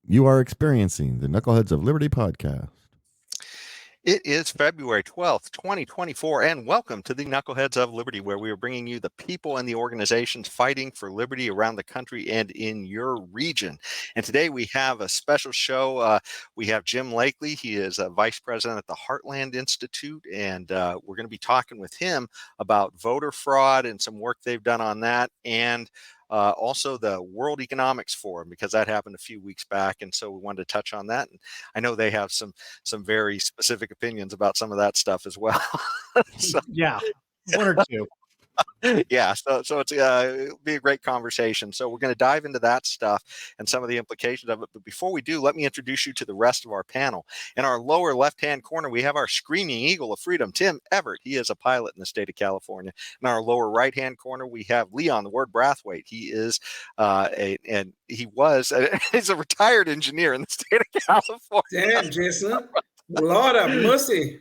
You are experiencing the Knuckleheads of Liberty podcast. It is February 12th, 2024, and welcome to the Knuckleheads of Liberty, where we are bringing you the people and the organizations fighting for liberty around the country and in your region. And today we have a special show. We have Jim Lakely. He is a vice president at the Heartland Institute, and we're going to be talking with him about voter fraud and some work they've done on that, and also the World Economics Forum, because that happened a few weeks back, and so we wanted to touch on that. And I know they have some very specific opinions about some of that stuff as well. So, yeah, one or two. Yeah, so it'll be a great conversation. So we're going to dive into that stuff and some of the implications of it. But before we do, let me introduce you to the rest of our panel. In our lower left-hand corner, we have our screaming eagle of freedom, Tim Everett. He is a pilot in the state of California. In our lower right-hand corner, we have Leon, the word Brathwaite. He is he's a retired engineer in the state of California. Damn, Jason. Lord have mercy.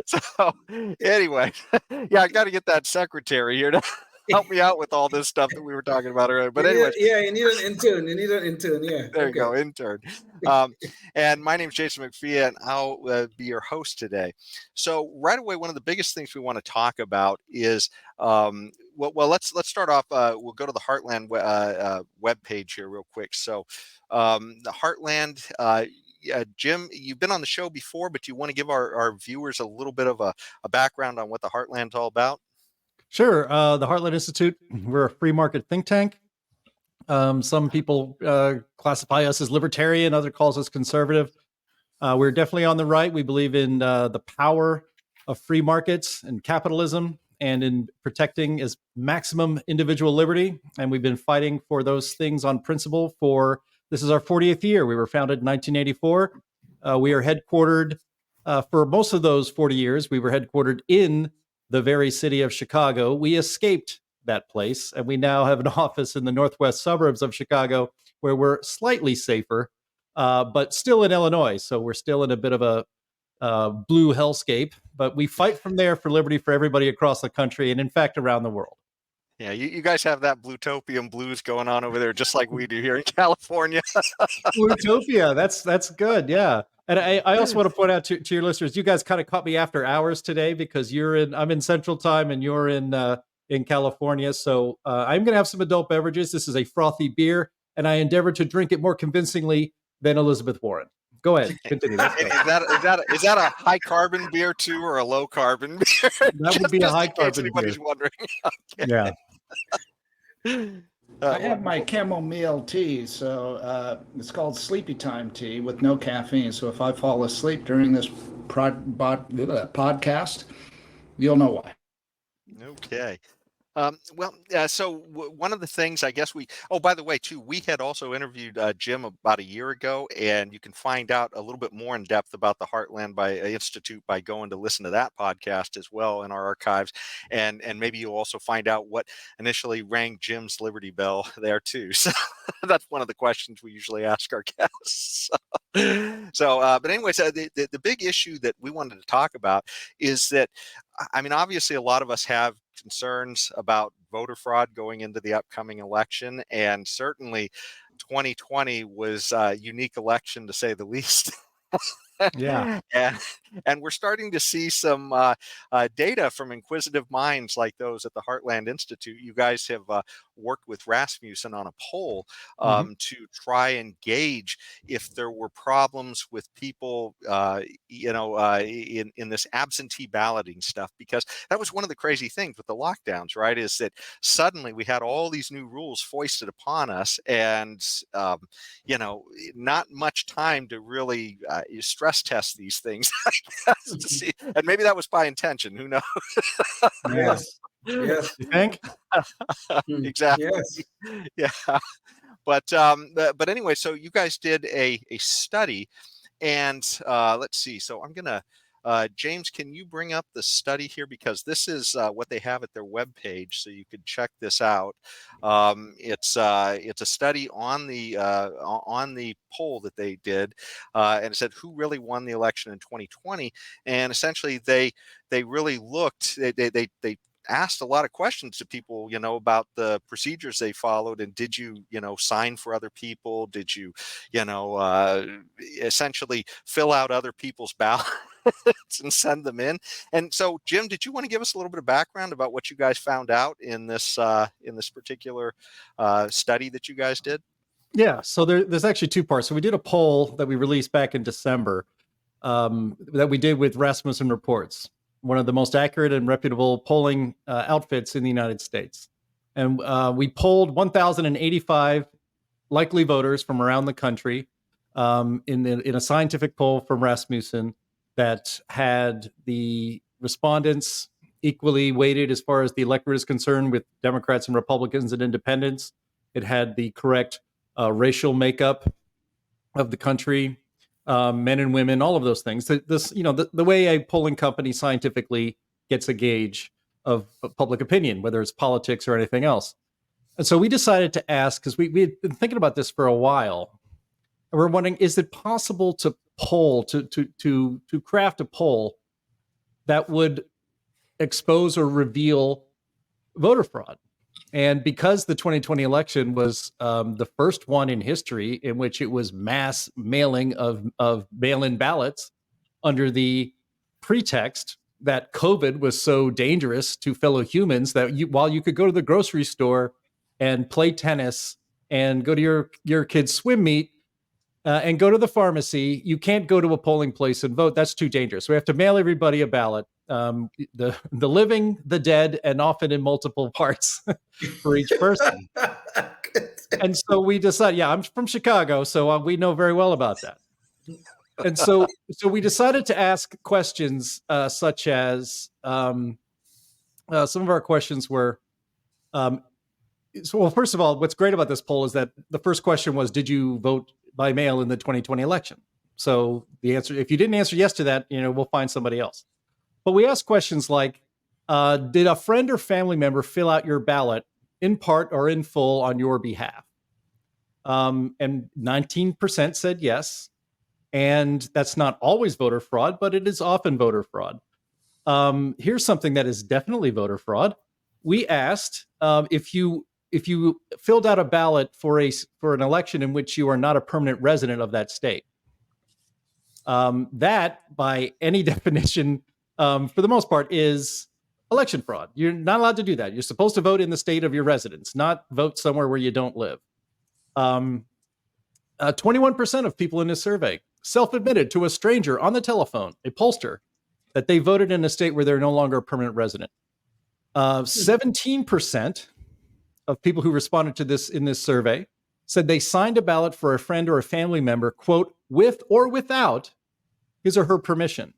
So anyway, yeah, I got to get that secretary here to help me out with all this stuff that we were talking about earlier. But anyway, you need an intern. Yeah, there you go, intern. And my name's Jason McPhee, and I'll be your host today. So right away, one of the biggest things we want to talk about is let's start off. We'll go to the Heartland webpage here real quick. So the Heartland. Jim, you've been on the show before, but you want to give our viewers a little bit of a background on what the Heartland's all about? Sure. The Heartland Institute, we're a free market think tank. Some people classify us as libertarian, others calls us conservative. We're definitely on the right. We believe in the power of free markets and capitalism and in protecting as maximum individual liberty. And we've been fighting for those things on principle this is our 40th year. We were founded in 1984. We are headquartered for most of those 40 years. We were headquartered in the very city of Chicago. We escaped that place, and we now have an office in the northwest suburbs of Chicago where we're slightly safer, but still in Illinois. So we're still in a bit of a blue hellscape, but we fight from there for liberty for everybody across the country and, in fact, around the world. Yeah, you guys have that Bluetopian blues going on over there, just like we do here in California. Blutopia, that's good, yeah. And I also want to point out to your listeners, you guys kind of caught me after hours today because I'm in Central Time and you're in California. So I'm going to have some adult beverages. This is a frothy beer, and I endeavored to drink it more convincingly than Elizabeth Warren. Go ahead, continue. Is that a high carbon beer too, or a low carbon beer? That would be a high carbon beer. Anybody's wondering. Okay. Yeah. I have my chamomile tea, so it's called Sleepy Time tea with no caffeine. So if I fall asleep during this podcast, you'll know why. Okay. So one of the things I guess by the way, too, we had also interviewed Jim about a year ago, and you can find out a little bit more in depth about the Heartland Institute by going to listen to that podcast as well in our archives. And maybe you'll also find out what initially rang Jim's Liberty Bell there too. So that's one of the questions we usually ask our guests. But anyways, the big issue that we wanted to talk about is that, I mean, obviously a lot of us have concerns about voter fraud going into the upcoming election, and certainly 2020 was a unique election to say the least. Yeah. And we're starting to see some data from inquisitive minds like those at the Heartland Institute. You guys have worked with Rasmussen on a poll to try and gauge if there were problems with people, in this absentee balloting stuff, because that was one of the crazy things with the lockdowns, right? Is that suddenly we had all these new rules foisted upon us, and not much time to really stress test these things, I guess, to see. And maybe that was by intention. Who knows? Yes. You think? Exactly. Yes. Yeah. But anyway, so you guys did a study, and let's see. So I'm gonna. James, can you bring up the study here, because this is what they have at their webpage, so you could check this out. It's a study on the poll that they did, and it said who really won the election in 2020, and essentially they really looked. They asked a lot of questions to people, about the procedures they followed, and did you, sign for other people? Did you, essentially fill out other people's ballots and send them in? And so, Jim, did you want to give us a little bit of background about what you guys found out in this particular study that you guys did? Yeah, so there's actually two parts. So we did a poll that we released back in December that we did with Rasmussen Reports, one of the most accurate and reputable polling outfits in the United States. And we polled 1,085 likely voters from around the country in a scientific poll from Rasmussen that had the respondents equally weighted as far as the electorate is concerned, with Democrats and Republicans and independents. It had the correct racial makeup of the country, men and women, all of those things. The way a polling company scientifically gets a gauge of public opinion, whether it's politics or anything else. And so we decided to ask, because we had been thinking about this for a while, and we're wondering, is it possible to poll, to craft a poll that would expose or reveal voter fraud? And because the 2020 election was the first one in history in which it was mass mailing of mail-in ballots under the pretext that COVID was so dangerous to fellow humans that while you could go to the grocery store and play tennis and go to your kid's swim meet and go to the pharmacy, you can't go to a polling place and vote. That's too dangerous. We have to mail everybody a ballot. The living, the dead, and often in multiple parts for each person. And so we decided, I'm from Chicago, so we know very well about that. And so we decided to ask questions such as some of our questions were, first of all, what's great about this poll is that the first question was, did you vote by mail in the 2020 election? So the answer, if you didn't answer yes to that, we'll find somebody else. But we asked questions like, did a friend or family member fill out your ballot in part or in full on your behalf? And 19% said yes. And that's not always voter fraud, but it is often voter fraud. Here's something that is definitely voter fraud. We asked if you filled out a ballot for an election in which you are not a permanent resident of that state. That, by any definition, for the most part, is election fraud. You're not allowed to do that. You're supposed to vote in the state of your residence, not vote somewhere where you don't live. 21% of people in this survey self-admitted to a stranger on the telephone, a pollster, that they voted in a state where they're no longer a permanent resident. 17% of people who responded to this in this survey said they signed a ballot for a friend or a family member, quote, with or without his or her permission.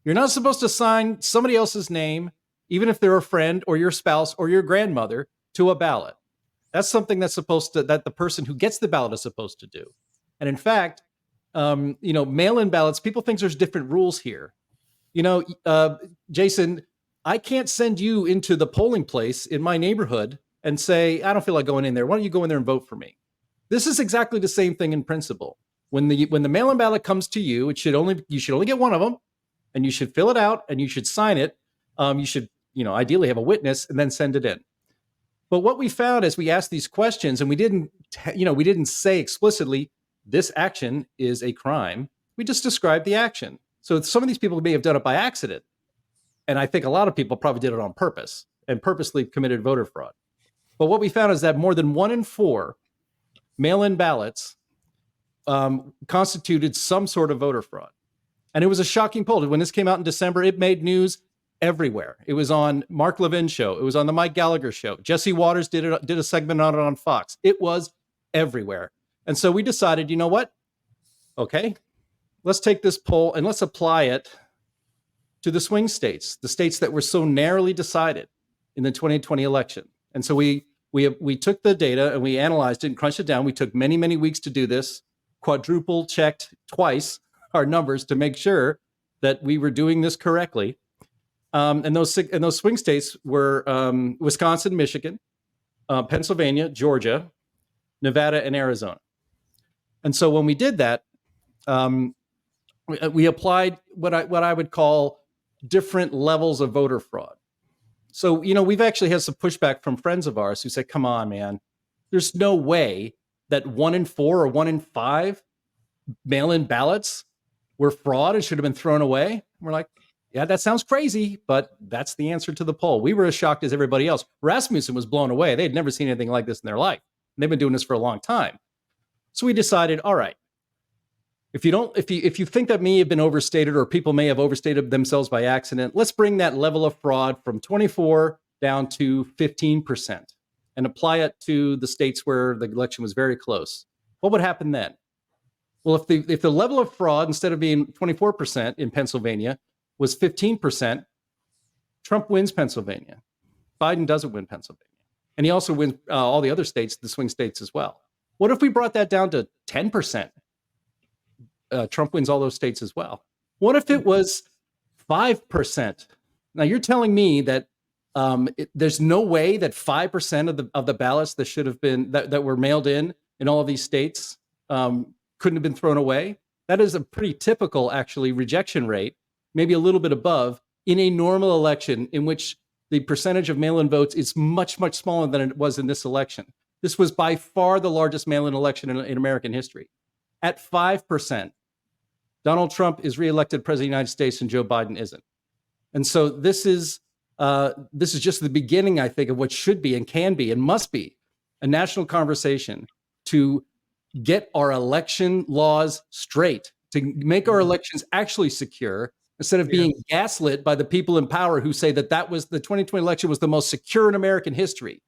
You're not supposed to sign somebody else's name, even if they're a friend or your spouse or your grandmother, to a ballot. That's something that the person who gets the ballot is supposed to do. And in fact, mail-in ballots, people think there's different rules here. Jason, I can't send you into the polling place in my neighborhood and say, I don't feel like going in there. Why don't you go in there and vote for me? This is exactly the same thing in principle. When the mail-in ballot comes to you, you should only get one of them, and you should fill it out and you should sign it. You should, ideally have a witness and then send it in. But what we found as we asked these questions, and we didn't say explicitly, this action is a crime. We just described the action. So some of these people may have done it by accident. And I think a lot of people probably did it on purpose and purposely committed voter fraud. But what we found is that more than 1 in 4 mail-in ballots constituted some sort of voter fraud. And it was a shocking poll. When this came out in December, it made news everywhere. It was on Mark Levin's show. It was on the Mike Gallagher show. Jesse Waters did a segment on it on Fox. It was everywhere. And so we decided, you know what? Okay, let's take this poll and let's apply it to the swing states, the states that were so narrowly decided in the 2020 election. And so we took the data and we analyzed it and crunched it down. We took many, many weeks to do this, quadruple checked twice our numbers to make sure that we were doing this correctly. And those swing states were Wisconsin, Michigan, Pennsylvania, Georgia, Nevada, and Arizona. And so when we did that, we applied what I would call different levels of voter fraud. So, we've actually had some pushback from friends of ours who said, come on, man, there's no way that 1 in 4 or 1 in 5 mail-in ballots were fraud and should have been thrown away. We're like, yeah, that sounds crazy, but that's the answer to the poll. We were as shocked as everybody else. Rasmussen was blown away. They had never seen anything like this in their life. And they've been doing this for a long time. So we decided, all right, if you think that may have been overstated or people may have overstated themselves by accident, let's bring that level of fraud from 24 down to 15% and apply it to the states where the election was very close. What would happen then? Well, if the level of fraud, instead of being 24% in Pennsylvania, was 15%, Trump wins Pennsylvania. Biden doesn't win Pennsylvania. And he also wins all the other states, the swing states as well. What if we brought that down to 10%? Trump wins all those states as well. What if it was 5%? Now you're telling me that there's no way that 5% of the ballots that should have been that were mailed in all of these states couldn't have been thrown away? That is a pretty typical, actually, rejection rate, maybe a little bit above in a normal election in which the percentage of mail-in votes is much, much smaller than it was in this election. This was by far the largest mail-in election in American history. At 5%, Donald Trump is reelected president of the United States and Joe Biden isn't. And so this is just the beginning, I think, of what should be and can be and must be a national conversation to get our election laws straight, to make our elections actually secure, instead of being gaslit by the people in power who say that was the 2020 election was the most secure in American history.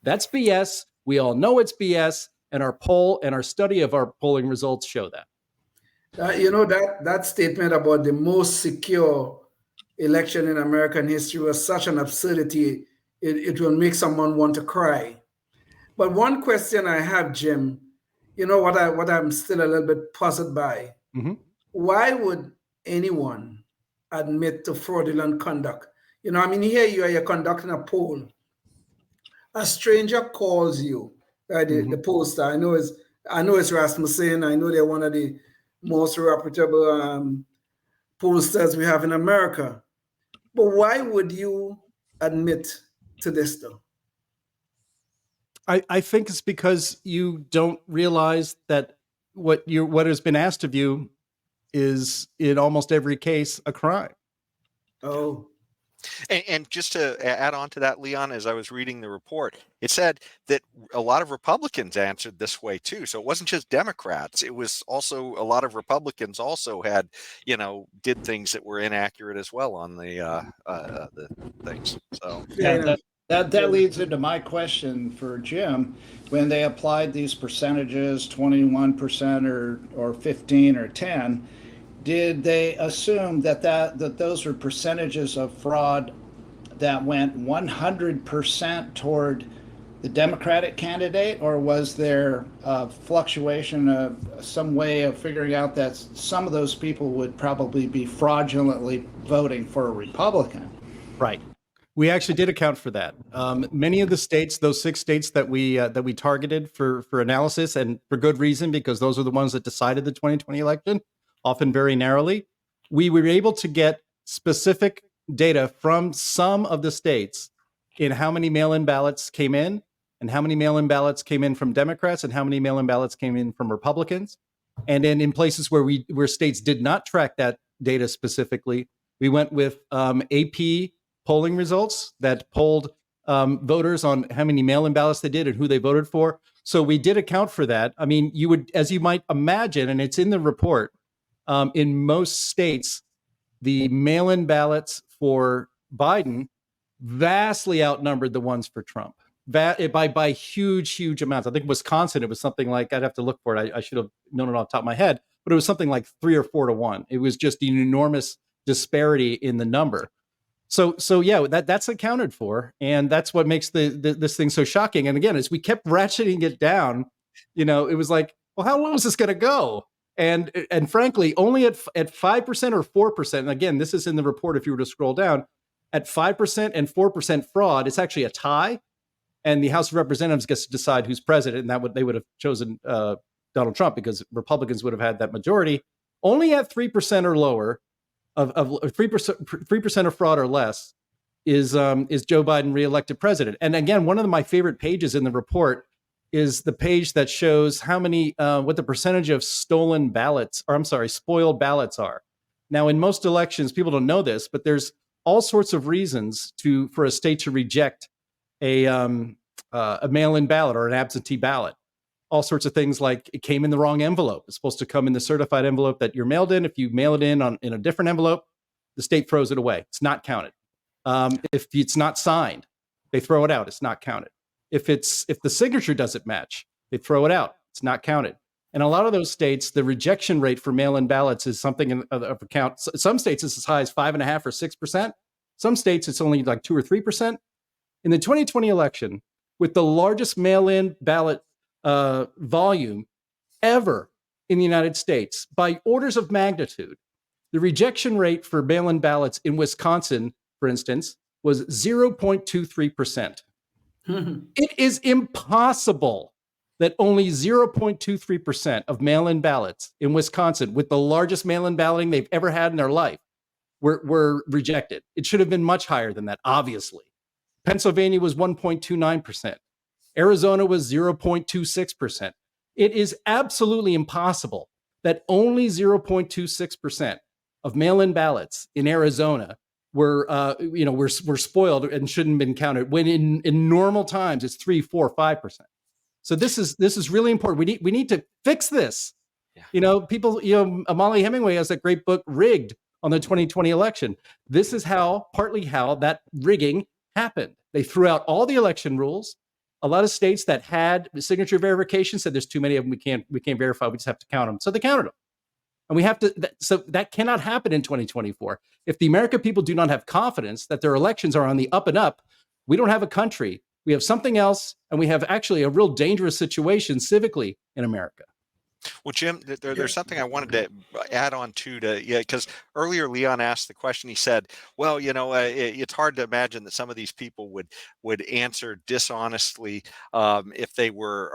That's BS. We all know it's BS, and our poll and our study of our polling results show that. That statement about the most secure election in American history was such an absurdity. It will make someone want to cry. But one question I have, Jim, what I'm still a little bit puzzled by. Mm-hmm. Why would anyone admit to fraudulent conduct? Here you're conducting a poll. A stranger calls you, right? The pollster. I know it's Rasmussen. I know they're one of the most reputable pollsters we have in America. But why would you admit to this, though? I think it's because you don't realize that what has been asked of you is, in almost every case, a crime. Oh. And just to add on to that, Leon, as I was reading the report, it said that a lot of Republicans answered this way too. So it wasn't just Democrats. It was also a lot of Republicans also had, did things that were inaccurate as well on the things. So that leads into my question for Jim. When they applied these percentages, 21% or 15 or 10, did they assume that those were percentages of fraud that went 100% toward the Democratic candidate, or was there a fluctuation of some way of figuring out that some of those people would probably be fraudulently voting for a Republican? Right. We actually did account for that. Many of the states, those 6 states that we targeted for analysis, and for good reason, because those are the ones that decided the 2020 election, often very narrowly, we were able to get specific data from some of the states in how many mail-in ballots came in, and how many mail-in ballots came in from Democrats, and how many mail-in ballots came in from Republicans. And then in places where states did not track that data specifically, we went with AP polling results that polled voters on how many mail-in ballots they did and who they voted for. So we did account for that. I mean, you would, as you might imagine, and it's in the report, in most states, the mail-in ballots for Biden vastly outnumbered the ones for Trump by huge amounts. I think Wisconsin, it was something like, I'd have to look for it. I should have known it off the top of my head, but it was something like 3 or 4 to 1. It was just an enormous disparity in the number. So yeah, that's accounted for, and that's what makes this thing so shocking. And again, as we kept ratcheting it down, it was like, well, how low is this going to go? And frankly, only at 5% or 4%. And again, this is in the report. If you were to scroll down, at 5% and 4% fraud, it's actually a tie, and the House of Representatives gets to decide who's president. And they would have chosen Donald Trump because Republicans would have had that majority. Only at 3% or lower of 3% of fraud or less, is Joe Biden reelected president. And again, one of my favorite pages in the report is the page that shows how many, what the percentage of spoiled ballots are. Now, in most elections, people don't know this, but there's all sorts of reasons for a state to reject a mail-in ballot or an absentee ballot. All sorts of things like it came in the wrong envelope. It's supposed to come in the certified envelope that you're mailed in. If you mail it in a different envelope, the state throws it away. It's not counted. If it's not signed, they throw it out. It's not counted. If the signature doesn't match, they throw it out. It's not counted. And a lot of those states, the rejection rate for mail-in ballots is something of account. Some states it's as high as 5.5% or 6%. Some states it's only like 2 or 3%. In the 2020 election, with the largest mail-in ballot volume ever in the United States, by orders of magnitude, the rejection rate for mail-in ballots in Wisconsin, for instance, was 0.23%. It is impossible that only 0.23% of mail-in ballots in Wisconsin, with the largest mail-in balloting they've ever had in their life, were rejected. It should have been much higher than that, obviously. Pennsylvania was 1.29%. Arizona was 0.26%. It is absolutely impossible that only 0.26% of mail-in ballots in Arizona were spoiled and shouldn't have been counted, when in normal times it's 3, 4, 5%. So this is really important. We need to fix this. Yeah. Molly Hemingway has that great book Rigged on the 2020 election. This is partly how that rigging happened. They threw out all the election rules. A lot of states that had signature verification said there's too many of them. We can't verify. We just have to count them. So they counted them. And we have to, so that cannot happen in 2024. If the American people do not have confidence that their elections are on the up and up, we don't have a country. We have something else, and we have actually a real dangerous situation civically in America. Well, Jim, there's something I wanted to add on because earlier Leon asked the question. He said, well, it's hard to imagine that some of these people would answer dishonestly if they were,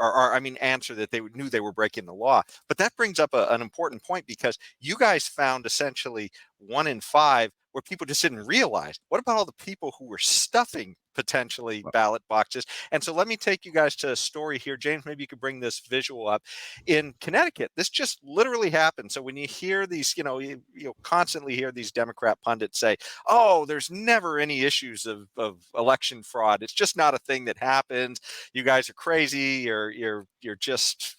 answer that they knew they were breaking the law. But that brings up an important point, because you guys found essentially 1 in 5 where people just didn't realize. What about all the people who were stuffing potentially ballot boxes? And so let me take you guys to a story here. James, maybe you could bring this visual up. In Connecticut, this just literally happened. So when you hear these, you constantly hear these Democrat pundits say, oh, there's never any issues of election fraud. It's just not a thing that happens. You guys are crazy. You're just,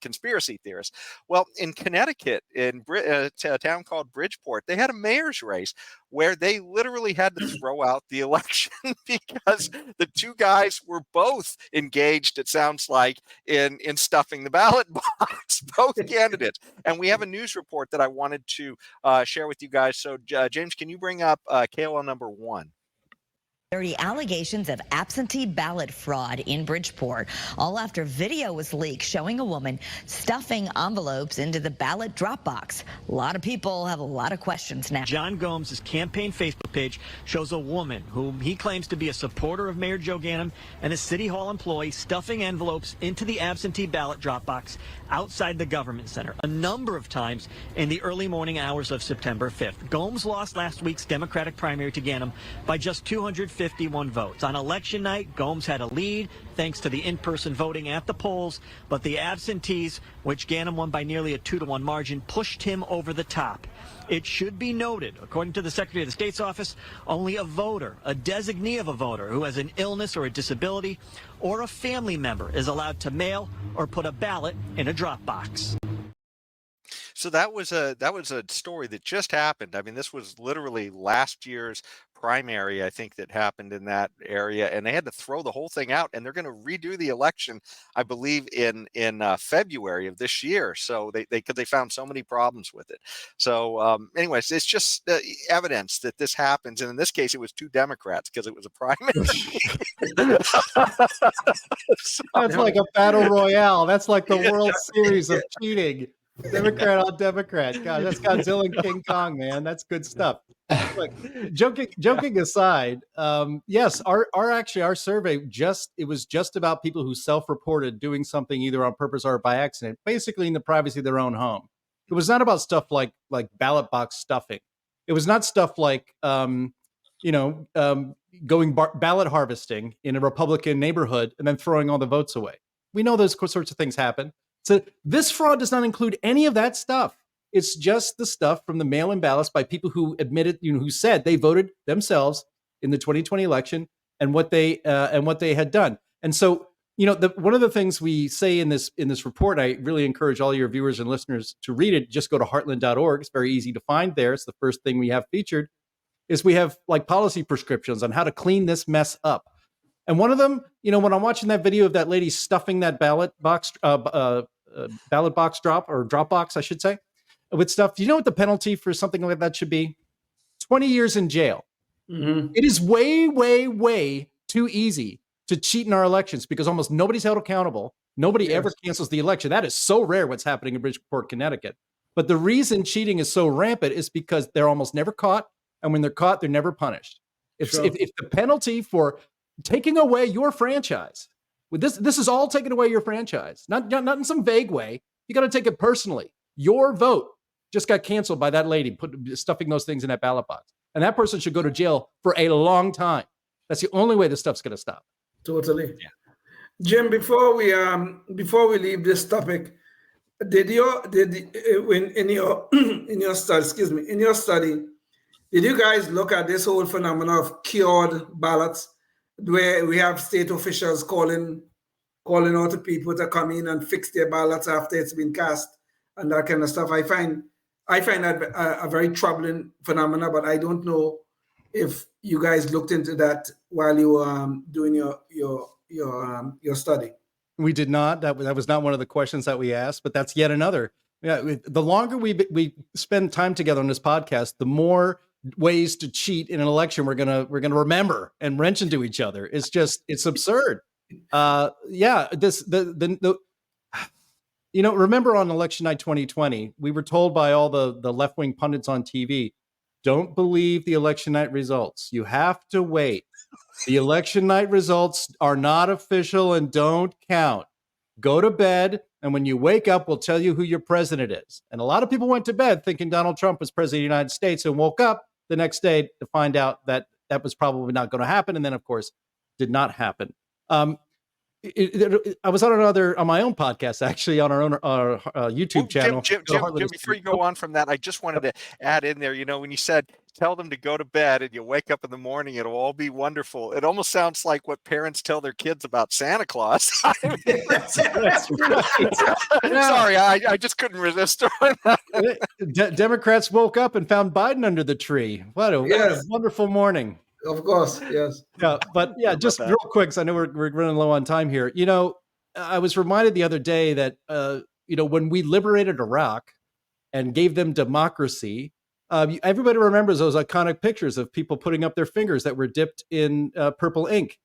conspiracy theorists. Well, in Connecticut, in a town called Bridgeport, they had a mayor's race where they literally had to throw out the election because the two guys were both engaged, it sounds like, in stuffing the ballot box, both candidates. And we have a news report that I wanted to share with you guys. So, James, can you bring up KOL number 1? 30 allegations of absentee ballot fraud in Bridgeport, all after video was leaked showing a woman stuffing envelopes into the ballot drop box. A lot of people have a lot of questions now. John Gomes' campaign Facebook page shows a woman whom he claims to be a supporter of Mayor Joe Ganim and a City Hall employee stuffing envelopes into the absentee ballot drop box outside the government center a number of times in the early morning hours of September 5th. Gomes lost last week's Democratic primary to Ganim by just 251 votes. On election night, Gomes had a lead thanks to the in-person voting at the polls, but the absentees, which Ganim won by nearly a 2-to-1 margin, pushed him over the top. It should be noted, according to the Secretary of the State's office, only a voter, a designee of a voter who has an illness or a disability, or a family member is allowed to mail or put a ballot in a drop box. So that was a story that just happened. I mean, this was literally last year's primary, I think, that happened in that area, and they had to throw the whole thing out, and they're going to redo the election, I believe, in February of this year. So they found so many problems with it. So anyways, it's just evidence that this happens, and in this case, it was 2 Democrats because it was a primary. That's like a battle royale. That's like the World Series of cheating. Democrat on Democrat. God, that's Godzilla and King Kong, man. That's good stuff. Look, joking aside, yes, our survey it was just about people who self-reported doing something either on purpose or by accident, basically in the privacy of their own home. It was not about stuff like ballot box stuffing. It was not stuff like going ballot harvesting in a Republican neighborhood and then throwing all the votes away. We know those sorts of things happen. So this fraud does not include any of that stuff. It's just the stuff from the mail-in ballots by people who admitted, who said they voted themselves in the 2020 election and what they had done. And so, one of the things we say in this report, I really encourage all your viewers and listeners to read it. Just go to heartland.org. It's very easy to find there. It's the first thing we have featured. Is we have like policy prescriptions on how to clean this mess up. And one of them, when I'm watching that video of that lady stuffing that ballot box drop or drop box, I should say, with stuff, do you know what the penalty for something like that should be? 20 years in jail. Mm-hmm. It is way, way, way too easy to cheat in our elections because almost nobody's held accountable. Nobody ever cancels the election. That is so rare what's happening in Bridgeport, Connecticut. But the reason cheating is so rampant is because they're almost never caught. And when they're caught, they're never punished. If the penalty for taking away your franchise, this is all taking away your franchise, not in some vague way. You got to take it personally. Your vote just got canceled by that lady stuffing those things in that ballot box. And that person should go to jail for a long time. That's the only way this stuff's going to stop. Totally. Yeah. Jim, before we leave this topic, in your study, did you guys look at this whole phenomenon of cured ballots, where we have state officials calling out to people to come in and fix their ballots after it's been cast and that kind of stuff? I find that a very troubling phenomenon, but I don't know if you guys looked into that while you were doing your study. We did not. That was not one of the questions that we asked, but that's yet another. Yeah, the longer we spend time together on this podcast, the more ways to cheat in an election we're gonna remember and mention to each other. It's absurd. Remember on election night 2020, we were told by all the left-wing pundits on TV, don't believe the election night results. You have to wait. The election night results are not official and don't count. Go to bed, and when you wake up, we'll tell you who your president is. And a lot of people went to bed thinking Donald Trump was president of the United States and woke up the next day to find out that was probably not going to happen. And then, of course, did not happen. I was on my own podcast, actually, on our own YouTube channel. Jim, before you go on from that, I just wanted to add in there, when you said, tell them to go to bed and you wake up in the morning, it'll all be wonderful. It almost sounds like what parents tell their kids about Santa Claus. That's right. Sorry, I just couldn't resist. Democrats woke up and found Biden under the tree. What a wonderful morning. Of course, yes. Yeah, but just real quick, because I know we're running low on time here. I was reminded the other day that, when we liberated Iraq and gave them democracy, everybody remembers those iconic pictures of people putting up their fingers that were dipped in purple ink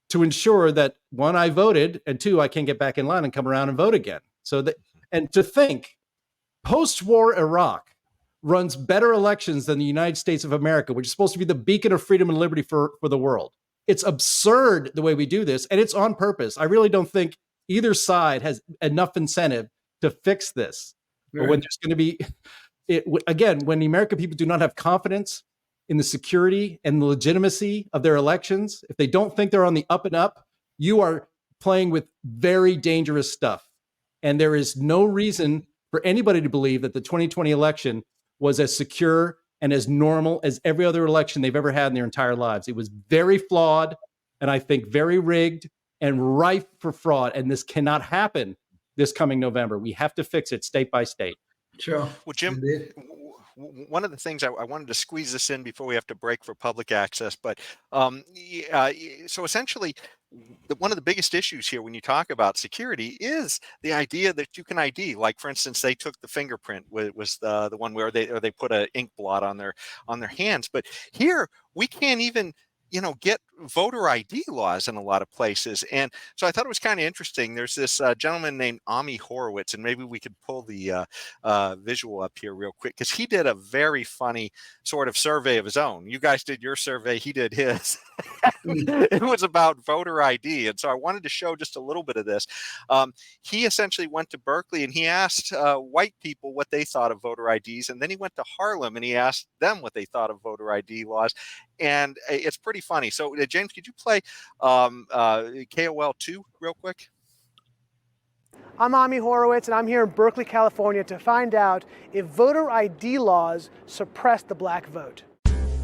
to ensure that, one, I voted, and two, I can get back in line and come around and vote again. And to think, post-war Iraq runs better elections than the United States of America, which is supposed to be the beacon of freedom and liberty for the world. It's absurd the way we do this, and it's on purpose. I really don't think either side has enough incentive to fix this. Right. But when there's going to be, when the American people do not have confidence in the security and the legitimacy of their elections, if they don't think they're on the up and up, you are playing with very dangerous stuff. And there is no reason for anybody to believe that the 2020 election was as secure and as normal as every other election they've ever had in their entire lives. It was very flawed, and I think very rigged and rife for fraud. And this cannot happen this coming November. We have to fix it state by state. Sure. Well, Jim, one of the things I wanted to squeeze this in before we have to break for public access, but so essentially, one of the biggest issues here when you talk about security is the idea that you can ID. Like, for instance, they took the fingerprint was the one where they put an ink blot on their hands. But here we can't even get voter ID laws in a lot of places. And so I thought it was kind of interesting. There's this gentleman named Ami Horowitz, and maybe we could pull the visual up here real quick, because he did a very funny sort of survey of his own. You guys did your survey, he did his. It was about voter ID. And so I wanted to show just a little bit of this. He essentially went to Berkeley and he asked white people what they thought of voter IDs. And then he went to Harlem and he asked them what they thought of voter ID laws. and it's pretty funny. So, James, could you play KOL 2 real quick? I'm Ami Horowitz, and I'm here in Berkeley, California to find out if voter ID laws suppress the black vote.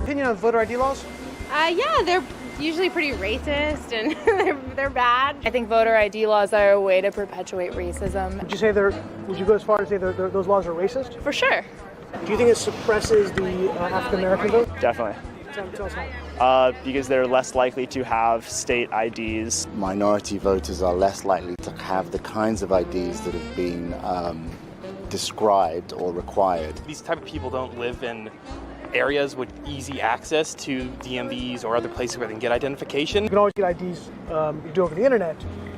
Opinion on voter ID laws? Yeah, they're usually pretty racist and they're bad. I think voter ID laws are a way to perpetuate racism. Would you go as far as say those laws are racist? For sure. Do you think it suppresses the African American vote? Definitely. Tell us how. Because they're less likely to have state IDs. Minority voters are less likely to have the kinds of IDs that have been described or required. These type of people don't live in areas with easy access to DMVs or other places where they can get identification. You can always get IDs you do over the internet.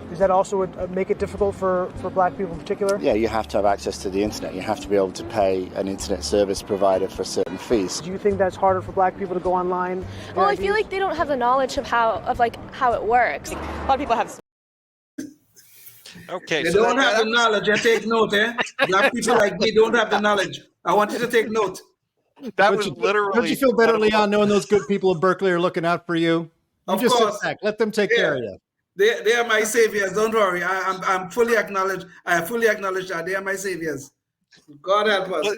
Does that also make it difficult for black people in particular? Yeah, you have to have access to the internet. You have to be able to pay an internet service provider for certain fees. Do you think that's harder for black people to go online? Well, I feel like they don't have the knowledge of how it works. A lot of people have. Okay, They so don't have the knowledge. Take note, eh? Black people like me don't have the knowledge. I want you to take note. That was literally. Don't you feel better, Leon, knowing those good people in Berkeley are looking out for you? Of just course. sit back. Let them take care of you. They are my saviors. Don't worry. I'm fully acknowledged. I fully acknowledge that they are my saviors. God help us.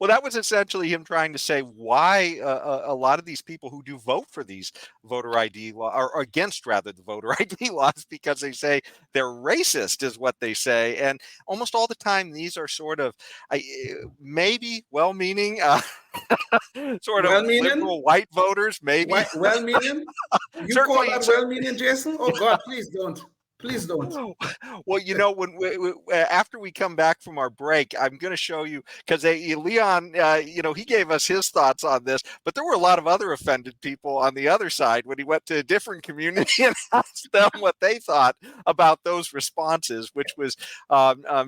Well, that was essentially him trying to say why a lot of these people who do vote for these voter ID law or against rather the voter ID laws because they say they're racist is what they say. And almost all the time, these are sort of maybe well-meaning, sort of liberal white voters, maybe. Well-meaning? You call that well-meaning, Jason? Oh, God, please don't. Please don't. Well, when after we come back from our break, I'm going to show you because Leon, he gave us his thoughts on this, but there were a lot of other offended people on the other side when he went to a different community and asked them what they thought about those responses, which was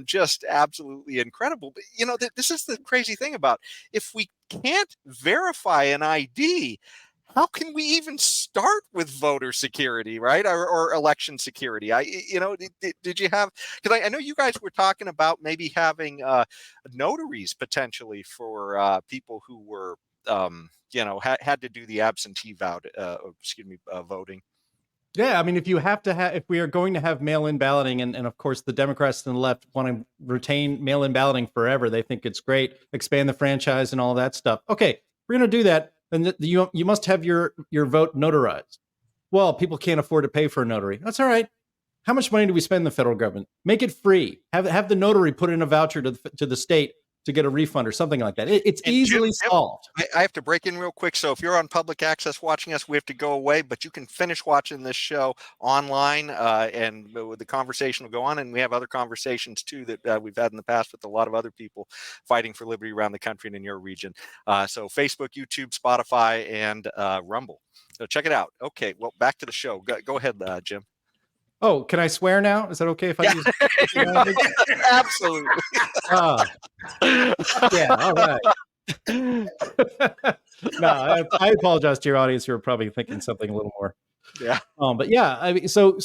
just absolutely incredible. But this is the crazy thing about if we can't verify an ID. How can we even start with voter security, right, or election security? Did you have? Because I know you guys were talking about maybe having notaries potentially for people who were, had to do the absentee voting. Yeah, I mean, if we are going to have mail-in balloting, and of course the Democrats and the left want to retain mail-in balloting forever. They think it's great, expand the franchise and all that stuff. Okay, we're going to do that. And you must have your vote notarized. Well, people can't afford to pay for a notary. That's all right. How much money do we spend in the federal government? Make it free. Have the notary put in a voucher to the state to get a refund or something like that. It's easily solved. I have to break in real quick. So if you're on public access watching us, we have to go away, but you can finish watching this show online and the conversation will go on. And we have other conversations too that we've had in the past with a lot of other people fighting for liberty around the country and in your region. So Facebook, YouTube, Spotify, and Rumble. So check it out. Okay, well, back to the show. Go ahead, Jim. Oh, can I swear now? Is that okay if I use Absolutely. Yeah, all right. No, I apologize to your audience who are probably thinking something a little more. Yeah. But yeah, I mean, so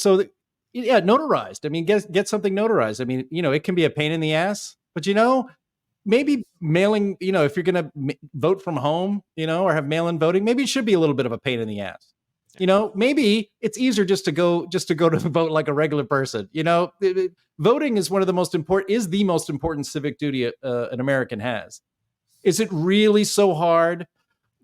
yeah, notarized. I mean, get something notarized. I mean, it can be a pain in the ass, but maybe mailing, if you're going to vote from home, or have mail-in voting, maybe it should be a little bit of a pain in the ass. Maybe it's easier just to go to vote like a regular person. Voting is the most important civic duty an American has. Is it really so hard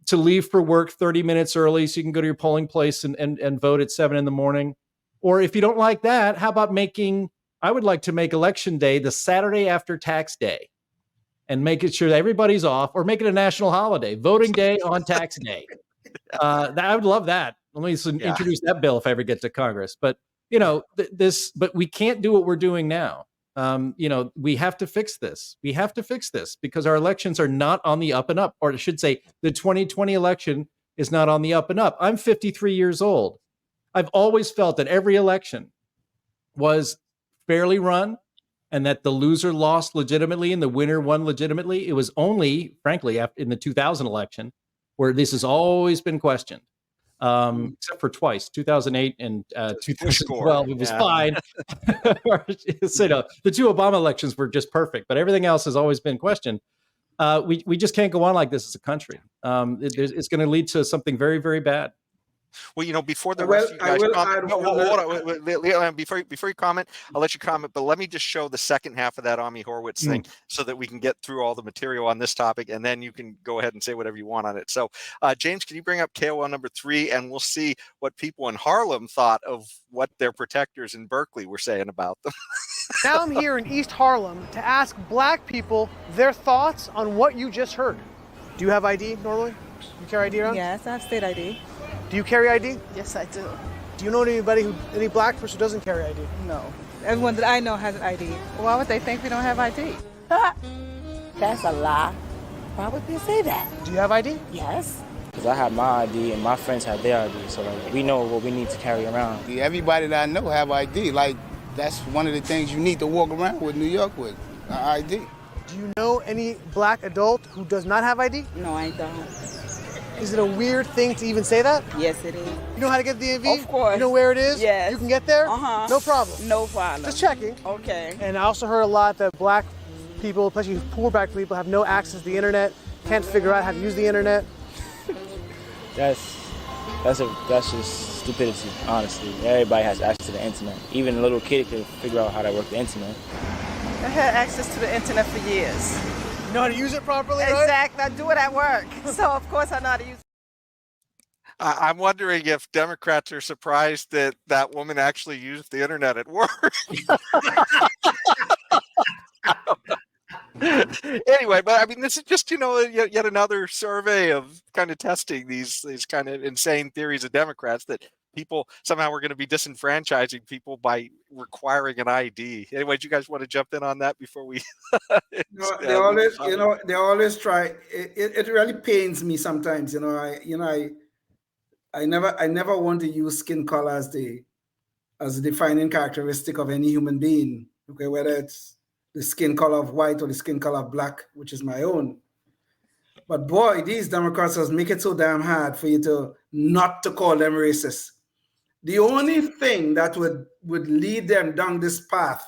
to leave for work 30 minutes early so you can go to your polling place and vote at 7 a.m? Or if you don't like that, how about I would like to make election day the Saturday after tax day and make it sure that everybody's off, or make it a national holiday, voting day on tax day. I would love that. Let me introduce that bill if I ever get to Congress. But but we can't do what we're doing now. We have to fix this. We have to fix this because our elections are not on the up and up, or I should say, the 2020 election is not on the up and up. I'm 53 years old. I've always felt that every election was fairly run, and that the loser lost legitimately and the winner won legitimately. It was only, frankly, in the 2000 election where this has always been questioned. Except for twice, 2008 and 2012, it was fine. The two Obama elections were just perfect, but everything else has always been questioned. We just can't go on like this as a country. It's going to lead to something very, very bad. Well, before the rest of you guys comment, hold on, Leon, before you comment, I'll let you comment, but let me just show the second half of that Ami Horowitz thing so that we can get through all the material on this topic, and then you can go ahead and say whatever you want on it. So, James, can you bring up KOL number 3, and we'll see what people in Harlem thought of what their protectors in Berkeley were saying about them. Now I'm here in East Harlem to ask black people their thoughts on what you just heard. Do you have ID normally? You carry ID around? Yes, I have state ID. Do you carry ID? Yes, I do. Do you know any black person who doesn't carry ID? No. Everyone that I know has an ID. Why would they think we don't have ID? That's a lie. Why would they say that? Do you have ID? Yes. Because I have my ID and my friends have their ID, so like, we know what we need to carry around. Everybody that I know have ID. Like, that's one of the things you need to walk around with New York with, ID. Do you know any black adult who does not have ID? No, I don't. Is it a weird thing to even say that? Yes, it is. You know how to get the DMV? Of course. You know where it is? Yes. You can get there? Uh-huh. No problem. No problem. Just checking. Okay. And I also heard a lot that black people, especially poor black people, have no access to the internet, can't figure out how to use the internet. That's just stupidity, honestly. Everybody has access to the internet. Even a little kid could figure out how to work the internet. I had access to the internet for years. You know how to use it properly, right? Exactly. I do it at work. So, of course, I know how to use it. I'm wondering if Democrats are surprised that that woman actually used the internet at work. Anyway, but I mean, this is just, yet another survey of kind of testing these kind of insane theories of Democrats that people somehow are going to be disenfranchising people by requiring an ID. Anyway, do you guys want to jump in on that before we? They always try. It really pains me sometimes. I never want to use skin color as a defining characteristic of any human being. Okay, whether it's the skin color of white or the skin color of black, which is my own. But boy, these Democrats just make it so damn hard for you to not to call them racist. The only thing that would lead them down this path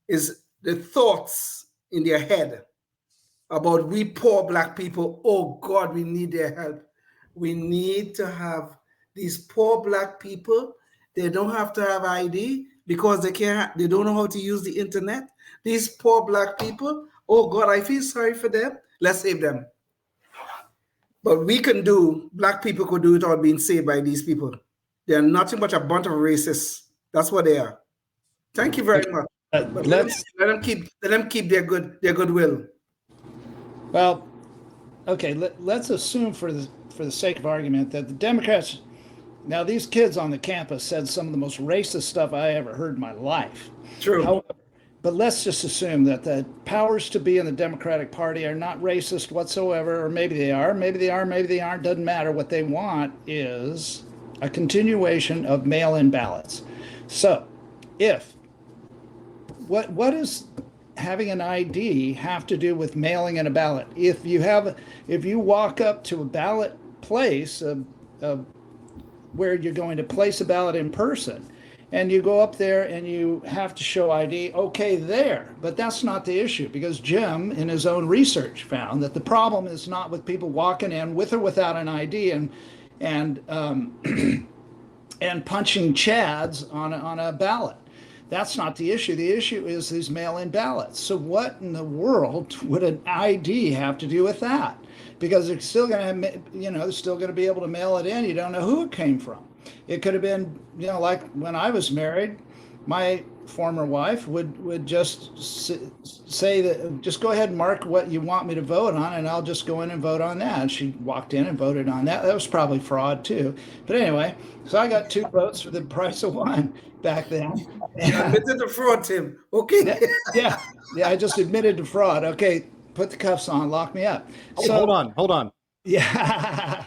is the thoughts in their head about we poor black people. Oh God, we need their help. We need to have these poor black people. They don't have to have ID because they don't know how to use the internet. These poor black people, oh God, I feel sorry for them. Let's save them. But black people could do it without being saved by these people. They're nothing but a bunch of racists. That's what they are. Thank you very much. Let them keep their goodwill. Well, okay, let's assume for the sake of argument that the Democrats, now these kids on the campus said some of the most racist stuff I ever heard in my life. True. However, but let's just assume that the powers to be in the Democratic Party are not racist whatsoever, or maybe they are, maybe they aren't, doesn't matter. What they want is a continuation of mail-in ballots. So what is having an ID have to do with mailing in a ballot? If you walk up to a ballot place where you're going to place a ballot in person, and you go up there and you have to show ID, okay, there. But that's not the issue, because Jim, in his own research, found that the problem is not with people walking in with or without an ID and punching chads on a ballot. That's not the issue. The issue is these mail-in ballots. So what in the world would an ID have to do with that? Because they're still going to, they're still going to be able to mail it in. You don't know who it came from. It could have been, like when I was married, my former wife would just say that, just go ahead and mark what you want me to vote on, and I'll just go in and vote on that. And she walked in and voted on that. That was probably fraud too. But anyway, so I got 2 votes for the price of 1 back then. Admitted to fraud, Tim. Okay. Yeah, I just admitted to fraud. Okay, put the cuffs on, lock me up. So hold on. Yeah,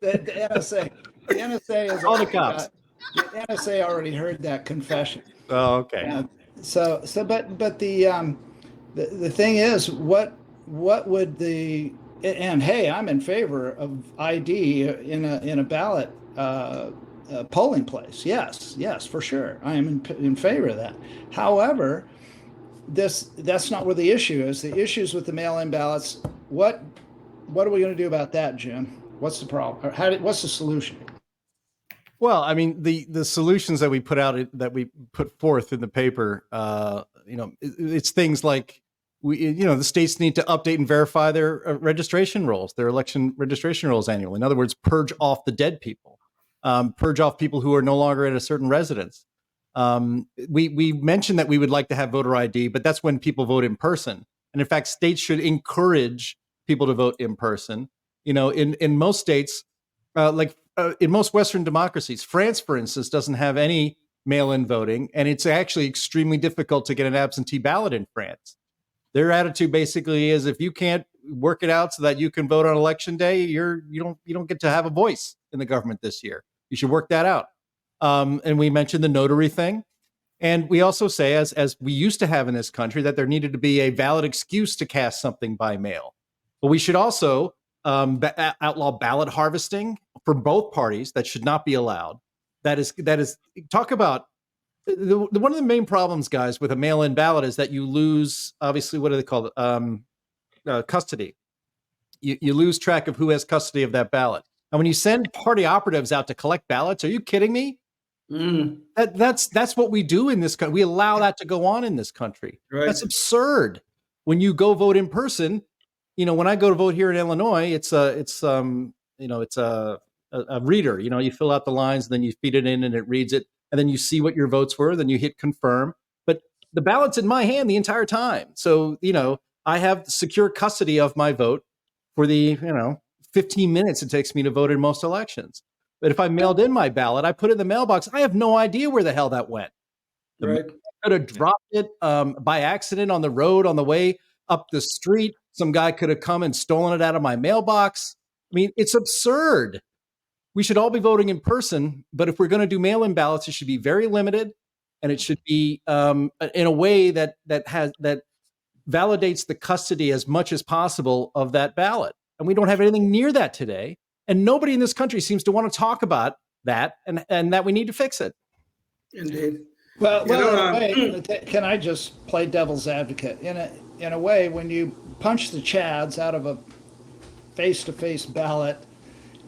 the NSA. The NSA is all the cops. The NSA already heard that confession. Oh, okay. But the thing is, what would and hey, I'm in favor of ID in a ballot polling place. Yes, for sure. I am in favor of that. However, that's not where the issue is. The issue is with the mail-in ballots. What are we going to do about that, Jim? What's the problem? Or what's the solution? Well, I mean, the solutions that we put forth in the paper, it's things like the states need to update and verify their registration rolls, their election registration rolls annually. In other words, purge off the dead people, purge off people who are no longer at a certain residence. We mentioned that we would like to have voter ID, but that's when people vote in person. And in fact, states should encourage people to vote in person. In most states, in most Western democracies, France, for instance, doesn't have any mail-in voting, and it's actually extremely difficult to get an absentee ballot in France. Their attitude basically is, if you can't work it out so that you can vote on election day, you don't get to have a voice in the government this year. You should work that out. And we mentioned the notary thing, and we also say, as we used to have in this country, that there needed to be a valid excuse to cast something by mail. But we should also outlaw ballot harvesting for both parties. That should not be allowed. That is talk about one of the main problems, guys, with a mail-in ballot is that you lose, obviously, what do they call it? Custody. You lose track of who has custody of that ballot. And when you send party operatives out to collect ballots, are you kidding me? That's what we do in this country. We allow that to go on in this country. Right. That's absurd. When you go vote in person, when I go to vote here in Illinois, it's a reader. You fill out the lines, and then you feed it in, and it reads it, and then you see what your votes were. Then you hit confirm. But the ballot's in my hand the entire time, so I have secure custody of my vote for the 15 minutes it takes me to vote in most elections. But if I mailed in my ballot, I put it in the mailbox. I have no idea where the hell that went. I could have dropped it by accident on the road on the way up the street. Some guy could have come and stolen it out of my mailbox. I mean, it's absurd. We should all be voting in person, but if we're going to do mail-in ballots, it should be very limited, and it should be in a way that validates the custody as much as possible of that ballot. And we don't have anything near that today, and nobody in this country seems to want to talk about that, and that we need to fix it. Indeed. Well, in a way, can I just play devil's advocate? In a way, when you punch the chads out of a face-to-face ballot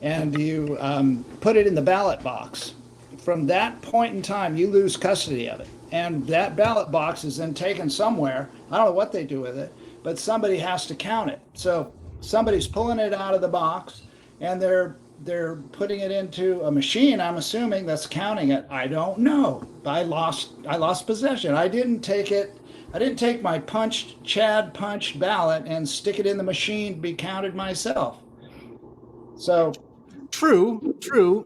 and you put it in the ballot box, from that point in time, you lose custody of it. And that ballot box is then taken somewhere. I don't know what they do with it, but somebody has to count it. So somebody's pulling it out of the box, and they're putting it into a machine, I'm assuming, that's counting it. I don't know. I lost possession. I didn't take my punched ballot and stick it in the machine to be counted myself. So true.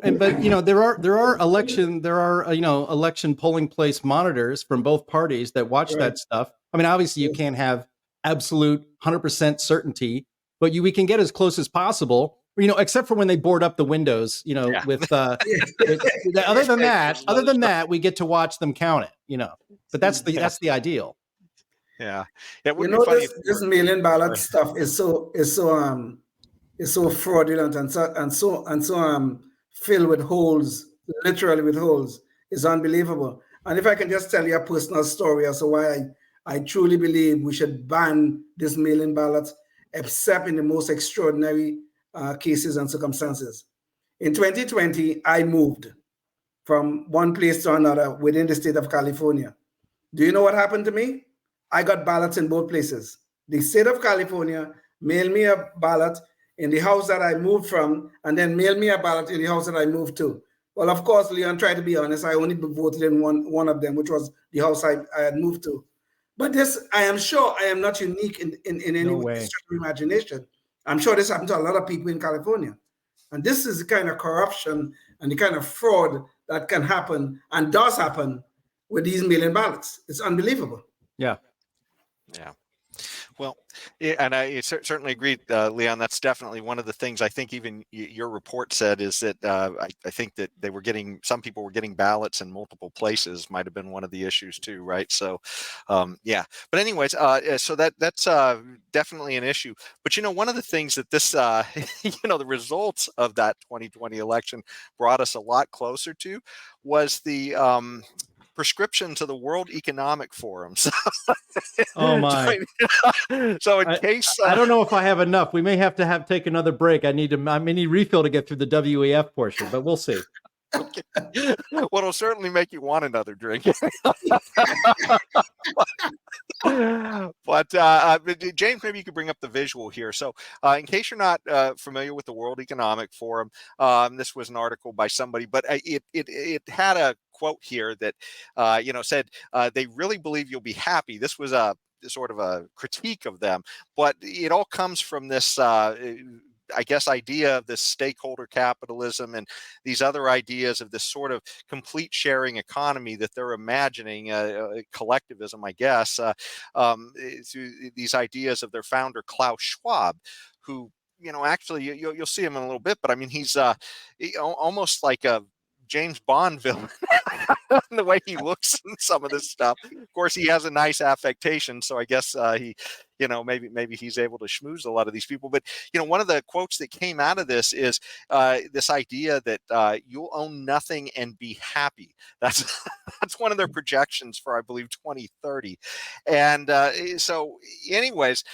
But there are election polling place monitors from both parties that watch that stuff. I mean, obviously you can't have absolute 100% certainty, but we can get as close as possible. Except for when they board up the windows, with other than that, we get to watch them count it, but that's the ideal. Yeah. This mail-in ballot stuff is so fraudulent and so filled with holes, literally with holes. It's unbelievable. And if I can just tell you a personal story as to why I truly believe we should ban this mail-in ballots, except in the most extraordinary cases and circumstances. In 2020, I moved from one place to another within the state of California. Do you know what happened to me? I got ballots in both places. The state of California mailed me a ballot in the house that I moved from, and then mailed me a ballot in the house that I moved to. Well, of course, Leon, try to be honest, I only voted in one of them, which was the house I had moved to. But this, I am sure I am not unique in any stretch of imagination. I'm sure this happened to a lot of people in California. And this is the kind of corruption and the kind of fraud that can happen and does happen with these mail-in ballots. It's unbelievable. Yeah. Well, and I certainly agree, Leon. That's definitely one of the things I think even your report said is that I think that some people were getting ballots in multiple places might have been one of the issues too, right? So, yeah. But anyways, so that's definitely an issue. But one of the things that this, the results of that 2020 election brought us a lot closer to was the prescription to the World Economic Forum. So, Oh my! So in case I don't know if I have enough. We may have to take another break. I may need refill to get through the WEF portion, but we'll see. Okay. Well, it'll certainly make you want another drink. But James, maybe you could bring up the visual here. So in case you're not familiar with the World Economic Forum, this was an article by somebody, but it had a quote here that said they really believe you'll be happy. This was a sort of a critique of them, but it all comes from this I guess, idea of this stakeholder capitalism and these other ideas of this sort of complete sharing economy that they're imagining, collectivism, I guess, through these ideas of their founder, Klaus Schwab, who, actually you'll see him in a little bit, but I mean, he's almost like a James Bond villain, the way he looks and some of this stuff. Of course, he has a nice affectation, so I guess he, maybe he's able to schmooze a lot of these people. But one of the quotes that came out of this is this idea that you'll own nothing and be happy. That's one of their projections for, I believe, 2030. And so, anyways,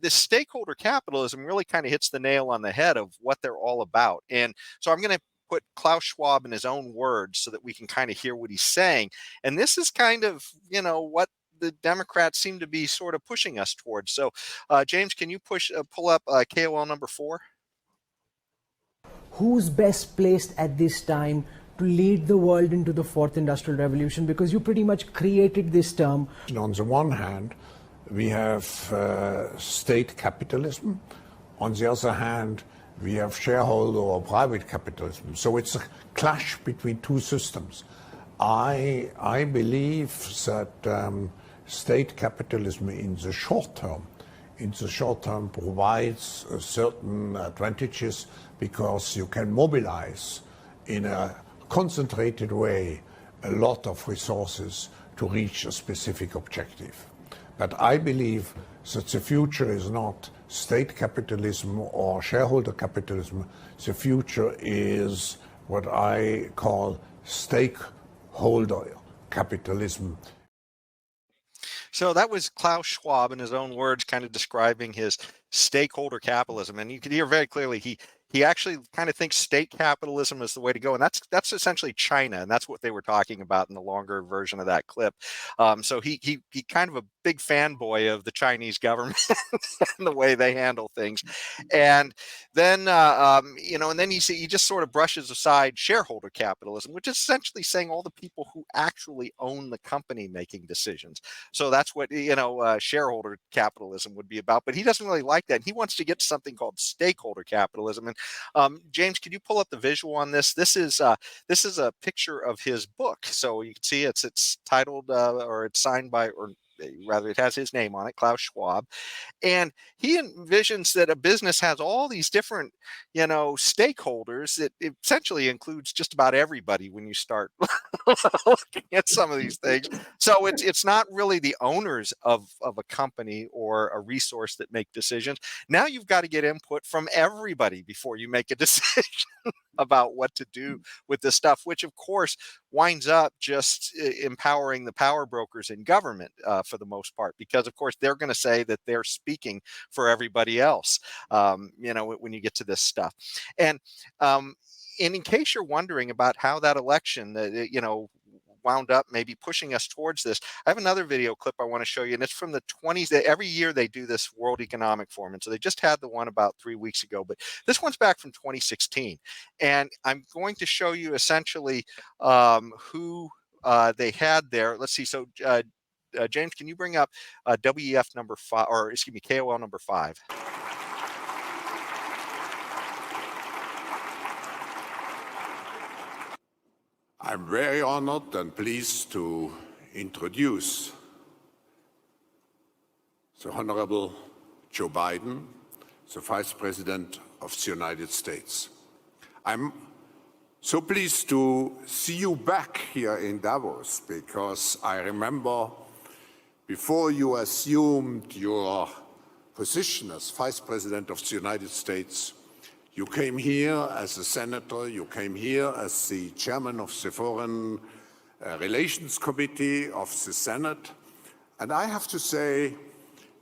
this stakeholder capitalism really kind of hits the nail on the head of what they're all about. And so, I'm going to put Klaus Schwab in his own words so that we can kind of hear what he's saying. And this is kind of, what the Democrats seem to be sort of pushing us towards. So, James, can you pull up KOL number 4? Who's best placed at this time to lead the world into the fourth industrial revolution? Because you pretty much created this term. On the one hand, we have state capitalism. On the other hand, we have shareholder or private capitalism. So it's a clash between two systems. I believe that state capitalism in the short term provides certain advantages because you can mobilize in a concentrated way a lot of resources to reach a specific objective. But I believe that the future is not state capitalism or shareholder capitalism. The future is what I call stakeholder capitalism. So that was Klaus Schwab in his own words, kind of describing his stakeholder capitalism. And you can hear very clearly he actually kind of thinks state capitalism is the way to go. And that's essentially China. And that's what they were talking about in the longer version of that clip. So he kind of a big fanboy of the Chinese government and the way they handle things. And then, and then he just sort of brushes aside shareholder capitalism, which is essentially saying all the people who actually own the company making decisions. So that's what, shareholder capitalism would be about. But he doesn't really like that. And he wants to get to something called stakeholder capitalism. And James, could you pull up the visual on this? This is a picture of his book. So you can see it's titled or it's signed by, or rather it has his name on it, Klaus Schwab. And he envisions that a business has all these different, stakeholders. It essentially includes just about everybody when you start looking at some of these things. So it's not really the owners of a company or a resource that make decisions. Now you've got to get input from everybody before you make a decision about what to do with this stuff, which of course winds up just empowering the power brokers in government for the most part, because of course they're going to say that they're speaking for everybody else, when you get to this stuff. And in case you're wondering about how that election, wound up maybe pushing us towards this, I have another video clip I want to show you, and it's from the 20s. Every year they do this World Economic Forum, and so they just had the one about 3 weeks ago, but this one's back from 2016, and I'm going to show you essentially who they had there. Let's see. So James, can you bring up WEF number 5, or excuse me, KOL number 5? I'm very honored and pleased to introduce the Honorable Joe Biden, the Vice President of the United States. I'm so pleased to see you back here in Davos, because I remember before you assumed your position as Vice President of the United States, you came here as a senator, you came here as the chairman of the Foreign Relations Committee of the Senate. And I have to say,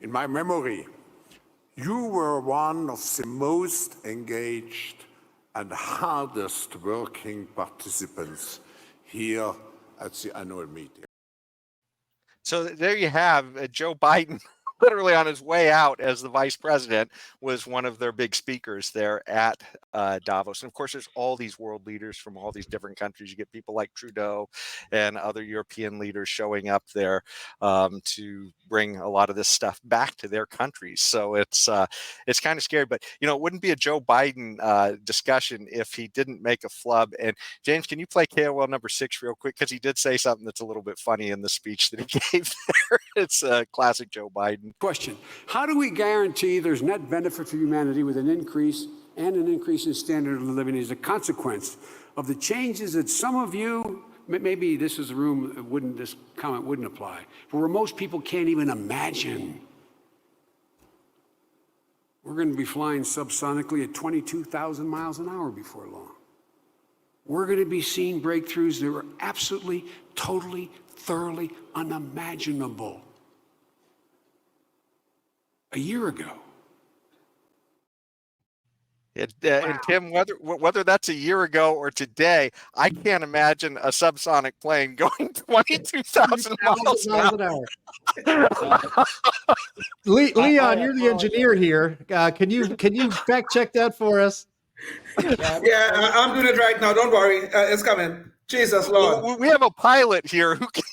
in my memory, you were one of the most engaged and hardest working participants here at the annual meeting. So there you have Joe Biden, literally on his way out as the vice president, was one of their big speakers there at Davos. And of course, there's all these world leaders from all these different countries. You get people like Trudeau and other European leaders showing up there to bring a lot of this stuff back to their countries. So it's kind of scary. But, you know, it wouldn't be a Joe Biden discussion if he didn't make a flub. And James, can you play KOL number 6 real quick? Because he did say something that's a little bit funny in the speech that he gave there. It's a classic Joe Biden. Question: how do we guarantee there's net benefit for humanity with an increase in standard of living as a consequence of the changes that some of you, maybe this is a room, this comment wouldn't apply, but where most people can't even imagine? We're going to be flying subsonically at 22,000 miles an hour before long. We're going to be seeing breakthroughs that are absolutely, totally, thoroughly unimaginable a year ago. And Tim, whether that's a year ago or today, I can't imagine a subsonic plane going 22,000 miles an hour. Leon, you're the engineer here. Can you fact check that for us? Yeah, I'm doing it right now. Don't worry, it's coming. Jesus Lord. We have a pilot here who can.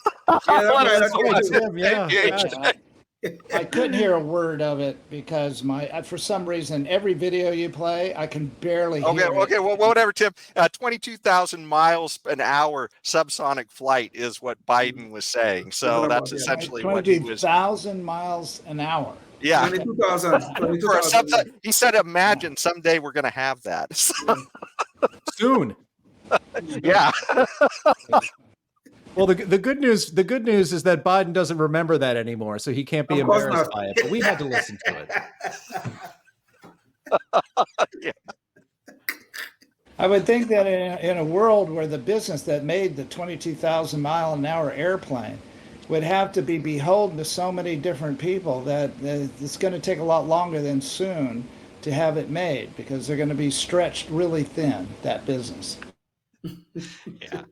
I couldn't hear a word of it because for some reason, every video you play, I can barely hear it. Okay, well, whatever, Tim. 22,000 miles an hour subsonic flight is what Biden was saying. So that's essentially what he was. 22,000 miles an hour. Yeah. 22,000. He said, imagine someday we're going to have that. Soon. Yeah. Well, the good news is that Biden doesn't remember that anymore, so he can't be embarrassed by it. But we had to listen to it. Yeah. I would think that in a world where the business that made the 22,000 mile an hour airplane would have to be beholden to so many different people that it's going to take a lot longer than soon to have it made, because they're going to be stretched really thin, that business. Yeah.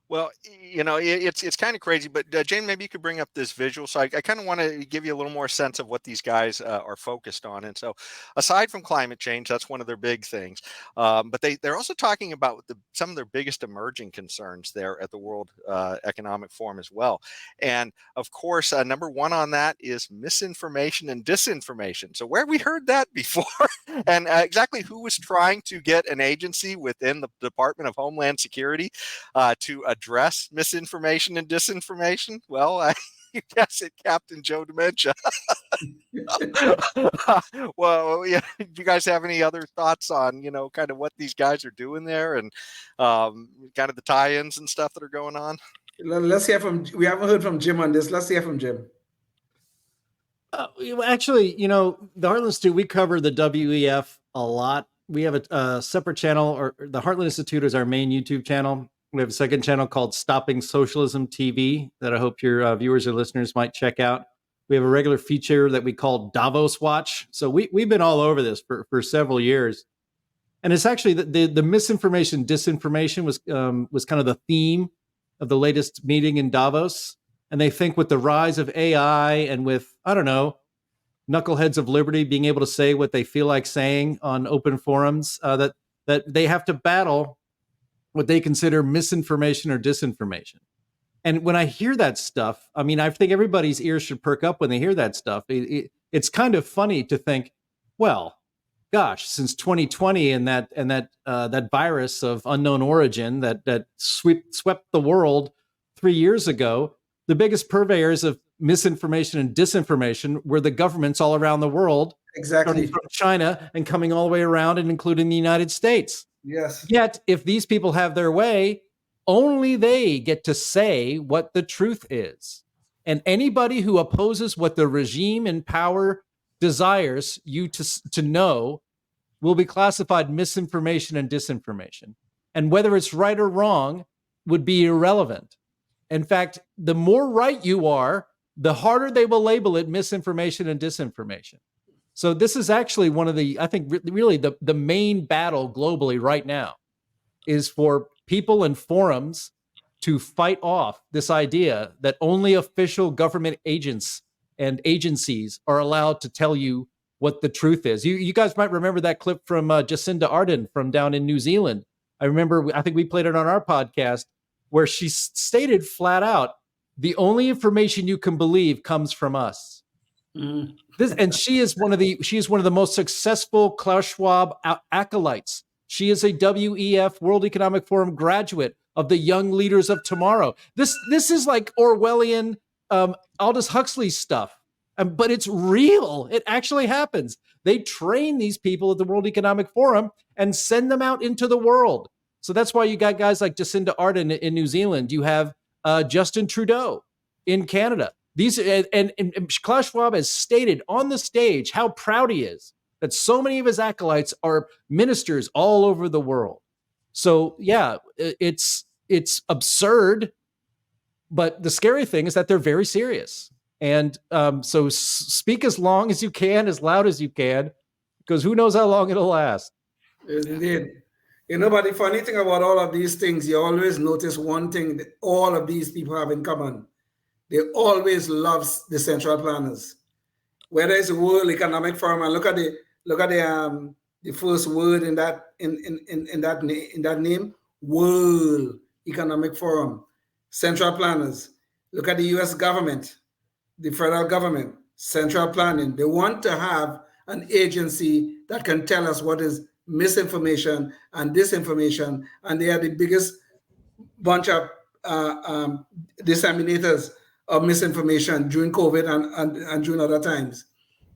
Well, you know, it's kind of crazy, but Jane, maybe you could bring up this visual. So I kind of want to give you a little more sense of what these guys are focused on. And so aside from climate change, that's one of their big things. But they're also talking about some of their biggest emerging concerns there at the World Economic Forum as well. And of course, number one on that is misinformation and disinformation. So where have we heard that before? And exactly who was trying to get an agency within the Department of Homeland Security to address misinformation and disinformation? Well, you guess it, Captain Joe Dementia. Well, yeah. Do you guys have any other thoughts on, you know, kind of what these guys are doing there and kind of the tie-ins and stuff that are going on? Let's hear from. We haven't heard from Jim on this. Let's hear from Jim. Actually, you know, the Heartland Institute, we cover the WEF a lot. We have a separate channel, or the Heartland Institute is our main YouTube channel. We have a second channel called Stopping Socialism TV that I hope your viewers or listeners might check out. We have a regular feature that we call Davos Watch. So we've been all over this for several years. And it's actually the misinformation, disinformation was kind of the theme of the latest meeting in Davos. And they think with the rise of AI and with, I don't know, knuckleheads of liberty being able to say what they feel like saying on open forums, that they have to battle what they consider misinformation or disinformation. And when I hear that stuff, I mean, I think everybody's ears should perk up when they hear that stuff. It's kind of funny to think, well, gosh, since 2020 and that virus of unknown origin that swept the world 3 years ago, the biggest purveyors of misinformation and disinformation were the governments all around the world, exactly, from China and coming all the way around and including the United States. Yes. Yet, if these people have their way, only they get to say what the truth is. And anybody who opposes what the regime in power desires you to know will be classified misinformation and disinformation. And whether it's right or wrong would be irrelevant. In fact, the more right you are, the harder they will label it misinformation and disinformation. So this is actually one of the, I think, really the main battle globally right now is for people and forums to fight off this idea that only official government agents and agencies are allowed to tell you what the truth is. You guys might remember that clip from Jacinda Ardern from down in New Zealand. I think we played it on our podcast, where she stated flat out, the only information you can believe comes from us. And she is one of the most successful Klaus Schwab acolytes. She is a WEF, World Economic Forum graduate of the Young Leaders of Tomorrow. This is like Orwellian Aldous Huxley stuff, but it's real. It actually happens. They train these people at the World Economic Forum and send them out into the world. So that's why you got guys like Jacinda Ardern in New Zealand. You have Justin Trudeau in Canada. These and Klaus Schwab has stated on the stage how proud he is that so many of his acolytes are ministers all over the world. So yeah, it's absurd, but the scary thing is that they're very serious. And so speak as long as you can, as loud as you can, because who knows how long it'll last. Indeed. You know, but the funny thing about all of these things, you always notice one thing that all of these people have in common. They always love the central planners. Whether it's the World Economic Forum, and look at the first word in that name, World Economic Forum, central planners. Look at the U.S. government, the federal government, central planning. They want to have an agency that can tell us what is misinformation and disinformation, and they are the biggest bunch of disseminators of misinformation during COVID and during other times.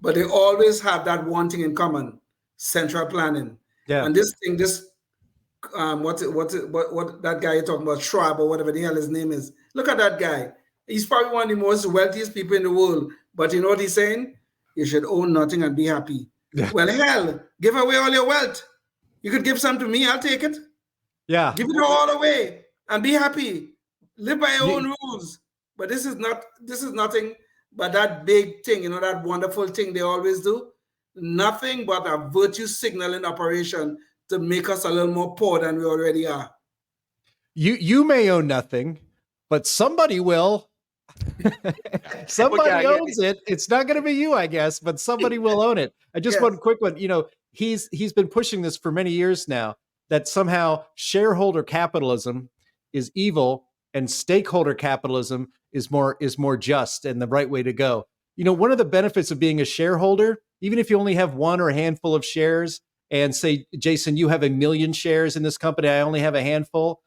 But they always have that one thing in common: central planning. Yeah. And this thing, what that guy you're talking about, Schwab or whatever the hell his name is. Look at that guy. He's probably one of the most wealthiest people in the world. But you know what he's saying? You should own nothing and be happy. Yeah. Well, hell, give away all your wealth. You could give some to me, I'll take it. Yeah. Give it all away and be happy. Live by your own rules. But this is nothing but that big thing, that wonderful thing they always do. Nothing but a virtue signaling operation to make us a little more poor than we already are. You may own nothing, but somebody will. Somebody owns it. It's not going to be you, I guess, but somebody will own it. I just one quick one. He's been pushing this for many years now, that somehow shareholder capitalism is evil and stakeholder capitalism is more just and the right way to go. One of the benefits of being a shareholder, even if you only have one or a handful of shares, and say, Jason, you have 1 million shares in this company, I only have a handful.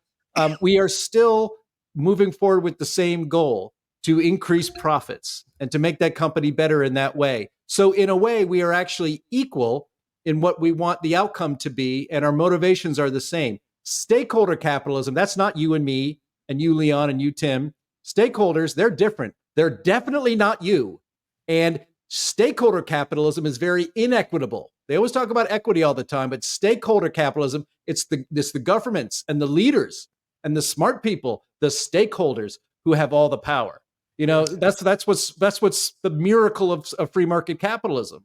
We are still moving forward with the same goal, to increase profits and to make that company better in that way. So in a way, we are actually equal in what we want the outcome to be, and our motivations are the same. Stakeholder capitalism, that's not you and me and you, Leon, and you, Tim. Stakeholders, they're different. They're definitely not you. And stakeholder capitalism is very inequitable. They always talk about equity all the time, but stakeholder capitalism, it's the governments and the leaders and the smart people, the stakeholders who have all the power. That's what's the miracle of free market capitalism,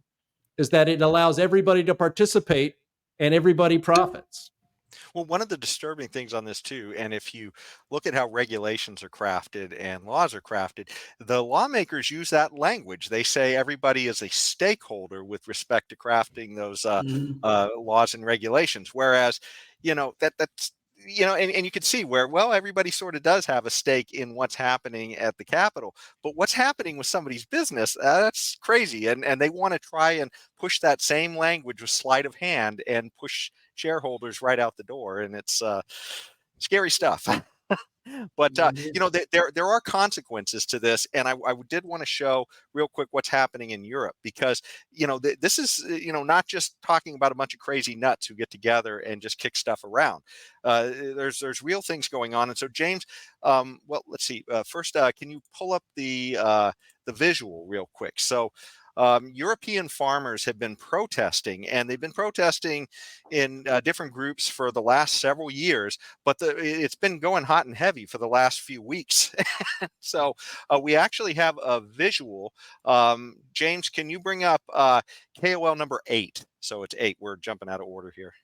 is that it allows everybody to participate and everybody profits. Well, one of the disturbing things on this too, and if you look at how regulations are crafted and laws are crafted, the lawmakers use that language. They say everybody is a stakeholder with respect to crafting those laws and regulations. Whereas, that's and you can see where, well, everybody sort of does have a stake in what's happening at the Capitol, but what's happening with somebody's business, that's crazy. And they want to try and push that same language with sleight of hand and push shareholders right out the door. And it's scary stuff. But there are consequences to this, and I did want to show real quick what's happening in Europe, because this is not just talking about a bunch of crazy nuts who get together and just kick stuff around. There's real things going on, and so James, well, let's see. First, can you pull up the visual real quick? So European farmers have been protesting, and they've been protesting in different groups for the last several years, but it's been going hot and heavy for the last few weeks. So we actually have a visual. James, can you bring up KOL number 8? So it's 8. We're jumping out of order here.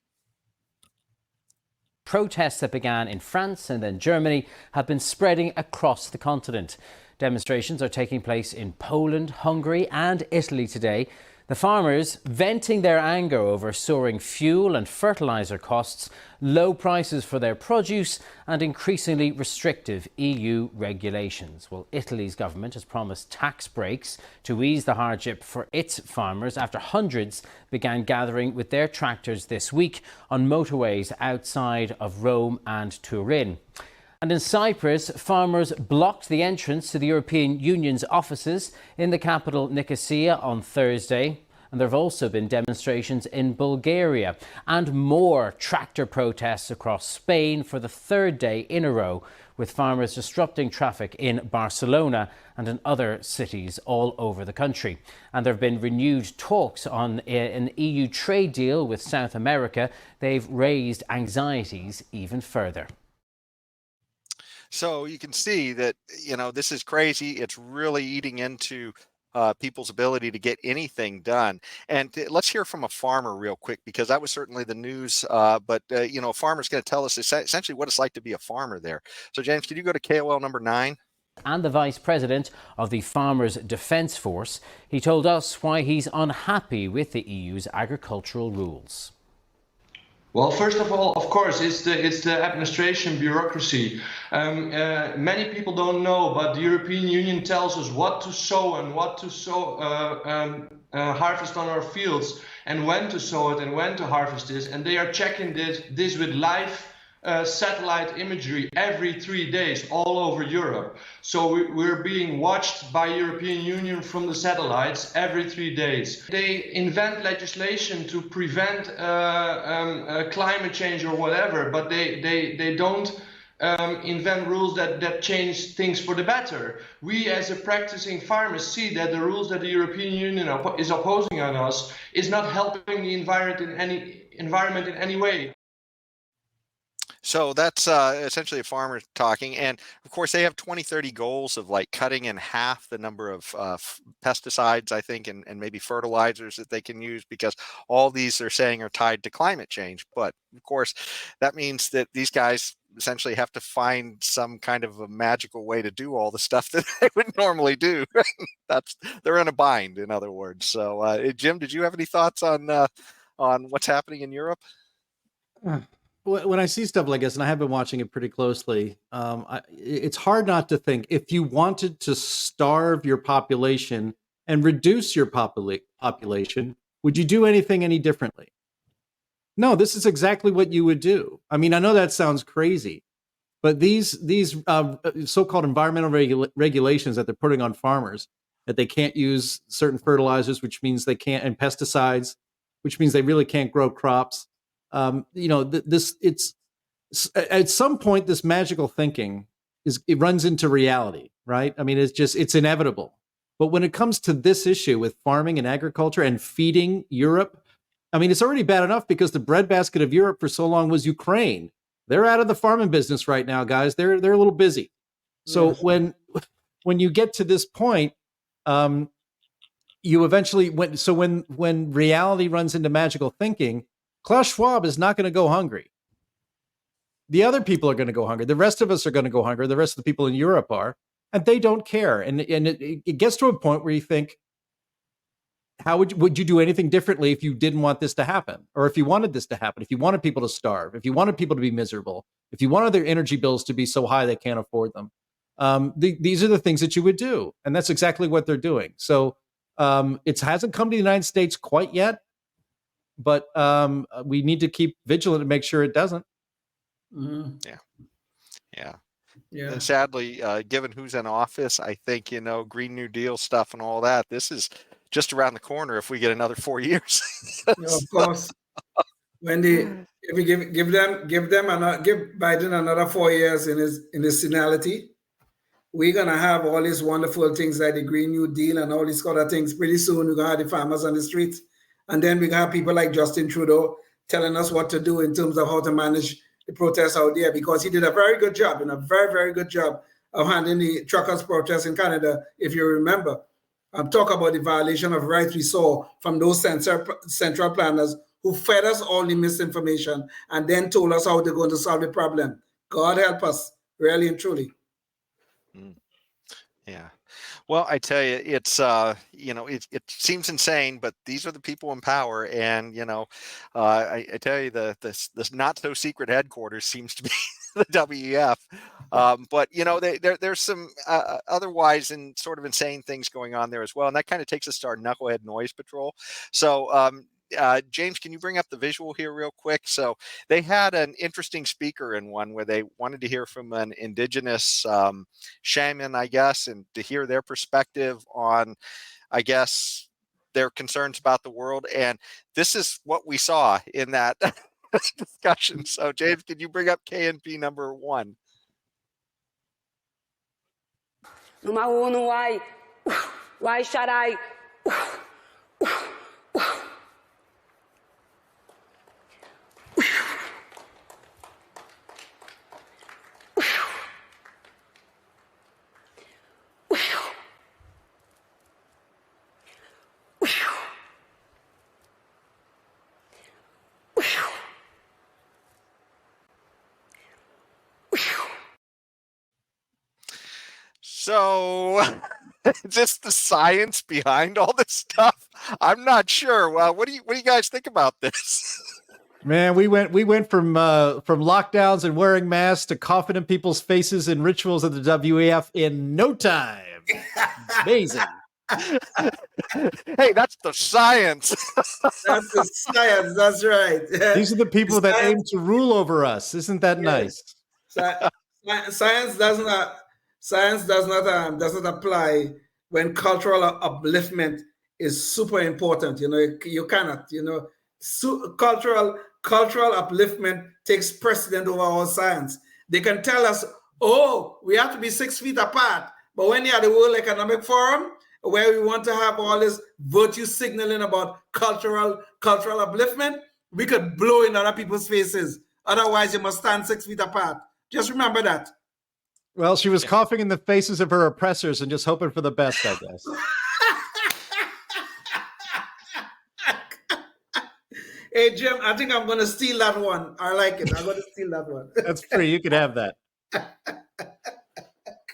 Protests that began in France and then Germany have been spreading across the continent. Demonstrations are taking place in Poland, Hungary and Italy today. The farmers venting their anger over soaring fuel and fertiliser costs, low prices for their produce and increasingly restrictive EU regulations. Well, Italy's government has promised tax breaks to ease the hardship for its farmers after hundreds began gathering with their tractors this week on motorways outside of Rome and Turin. And in Cyprus, farmers blocked the entrance to the European Union's offices in the capital Nicosia on Thursday. And there have also been demonstrations in Bulgaria and more tractor protests across Spain for the third day in a row, with farmers disrupting traffic in Barcelona and in other cities all over the country. And there have been renewed talks on an EU trade deal with South America. They've raised anxieties even further. So you can see that, this is crazy. It's really eating into people's ability to get anything done. And let's hear from a farmer real quick, because that was certainly the news. But a farmer's going to tell us essentially what it's like to be a farmer there. So James, can you go to KOL number 9? And the Vice President of the Farmers Defence Force, he told us why he's unhappy with the EU's agricultural rules. Well, first of all, of course, it's the administration bureaucracy. Many people don't know, but the European Union tells us what to sow and what to harvest on our fields, and when to sow it and when to harvest this. And they are checking this with live satellite imagery every 3 days all over Europe. So we're being watched by European Union from the satellites every 3 days. They invent legislation to prevent climate change or whatever, but they don't invent rules that change things for the better. We as a practicing farmers see that the rules that the European Union is opposing on us is not helping the environment in any way. So that's essentially a farmer talking. And of course, they have 2030 goals of like cutting in half the number of pesticides, I think, and maybe fertilizers that they can use, because all these they're saying are tied to climate change. But of course, that means that these guys essentially have to find some kind of a magical way to do all the stuff that they would normally do. They're in a bind, in other words. So Jim, did you have any thoughts on what's happening in Europe? When I see stuff like this, and I have been watching it pretty closely, it's hard not to think, if you wanted to starve your population and reduce your population, would you do anything any differently? No, this is exactly what you would do. I mean, I know that sounds crazy, but these so-called environmental regulations that they're putting on farmers, that they can't use certain fertilizers, which means they can't, and pesticides, which means they really can't grow crops. It's at some point, this magical thinking it runs into reality, right? I mean, it's inevitable. But when it comes to this issue with farming and agriculture and feeding Europe, I mean, it's already bad enough because the breadbasket of Europe for so long was Ukraine. They're out of the farming business right now, guys. They're a little busy. So yes. when you get to this point, you eventually when reality runs into magical thinking, Klaus Schwab is not going to go hungry. The other people are going to go hungry. The rest of us are going to go hungry. The rest of the people in Europe are, and they don't care. And it gets to a point where you think, how would you do anything differently if you didn't want this to happen? Or if you wanted this to happen, if you wanted people to starve, if you wanted people to be miserable, if you wanted their energy bills to be so high they can't afford them, these are the things that you would do. And that's exactly what they're doing. So it hasn't come to the United States quite yet, but we need to keep vigilant and make sure it doesn't. Mm-hmm. Yeah. And sadly, given who's in office, I think, Green New Deal stuff and all that, this is just around the corner if we get another 4 years. Of course. Wendy, if we give Biden another 4 years in his senility, we're gonna have all these wonderful things like the Green New Deal and all these other things. Pretty soon we're gonna have the farmers on the streets. And then we're gonna have people like Justin Trudeau telling us what to do in terms of how to manage the protests out there, because he did a very good job, and a very, very good job of handling the truckers' protests in Canada, if you remember. Talk about the violation of rights we saw from those central planners who fed us all the misinformation and then told us how they're going to solve the problem. God help us, really and truly. Yeah. Well, I tell you, it's it seems insane, but these are the people in power, and I tell you, the not so secret headquarters seems to be the WEF. But there's some otherwise and sort of insane things going on there as well, and that kind of takes us to our Knucklehead Noise Patrol. So James, can you bring up the visual here real quick? So they had an interesting speaker in one where they wanted to hear from an indigenous shaman, I guess, and to hear their perspective on, I guess, their concerns about the world. And this is what we saw in that discussion. So James, can you bring up KNP number 1? Why should I? So just the science behind all this stuff, I'm not sure. Well, what do you guys think about this? Man, we went from lockdowns and wearing masks to coughing in people's faces and rituals at the WEF in no time. Amazing. Hey, that's the science. That's the science. That's right. These are the people that aim to rule over us. Isn't that nice? Science does not apply when cultural upliftment is super important. You cannot. Cultural upliftment takes precedent over our science. They can tell us, oh, we have to be 6 feet apart, but when you're at the World Economic Forum, where we want to have all this virtue signaling about cultural upliftment, we could blow in other people's faces. Otherwise, you must stand 6 feet apart. Just remember that. Well, she was coughing in the faces of her oppressors and just hoping for the best, I guess. Hey, Jim, I think I'm going to steal that one. I like it. I'm going to steal that one. That's free. You can have that.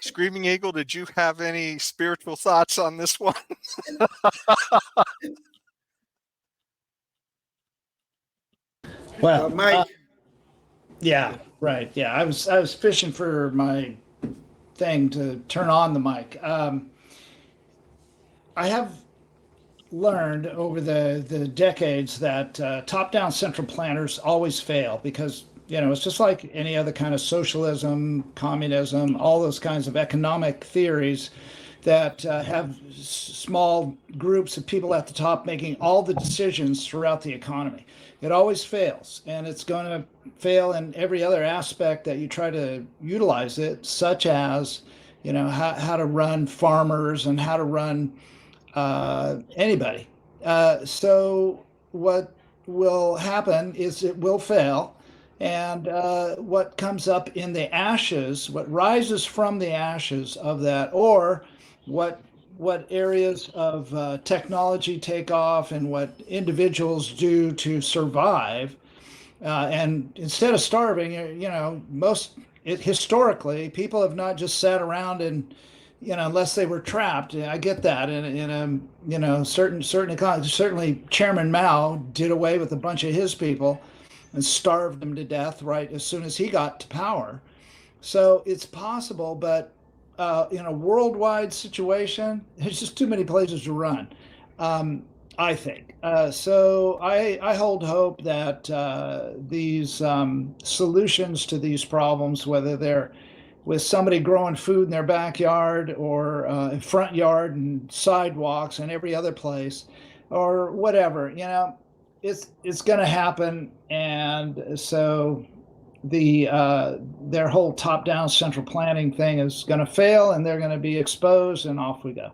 Screaming Eagle, did you have any spiritual thoughts on this one? Well, Mike. Yeah, right. Yeah, I was fishing for my thing to turn on the mic. I have learned over the decades that top-down central planners always fail because it's just like any other kind of socialism, communism, all those kinds of economic theories that have small groups of people at the top making all the decisions throughout the economy. It always fails, and it's going to fail in every other aspect that you try to utilize it, such as how to run farmers and how to run anybody. So what will happen is it will fail, and what comes up in the ashes, what rises from the ashes of that, or what areas of technology take off and what individuals do to survive, and instead of starving, historically people have not just sat around and unless they were trapped. I get that in certain economies. Certainly Chairman Mao did away with a bunch of his people and starved them to death right as soon as he got to power. So it's possible, but in a worldwide situation, there's just too many places to run, I think. So I hold hope that these solutions to these problems, whether they're with somebody growing food in their backyard or front yard and sidewalks and every other place, or whatever, it's going to happen. And so their whole top-down central planning thing is going to fail, and they're going to be exposed, and off we go.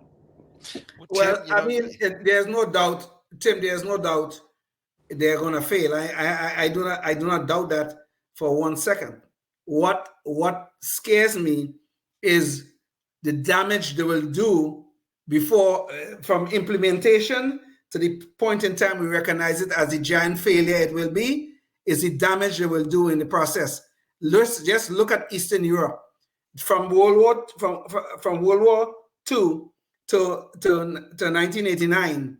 Well, I mean, there's no doubt, Tim. There's no doubt they're going to fail. I do not doubt that for 1 second. What scares me is the damage they will do before, from implementation to the point in time we recognize it as the giant failure it will be, is the damage they will do in the process. Let's just look at Eastern Europe from World War II to 1989,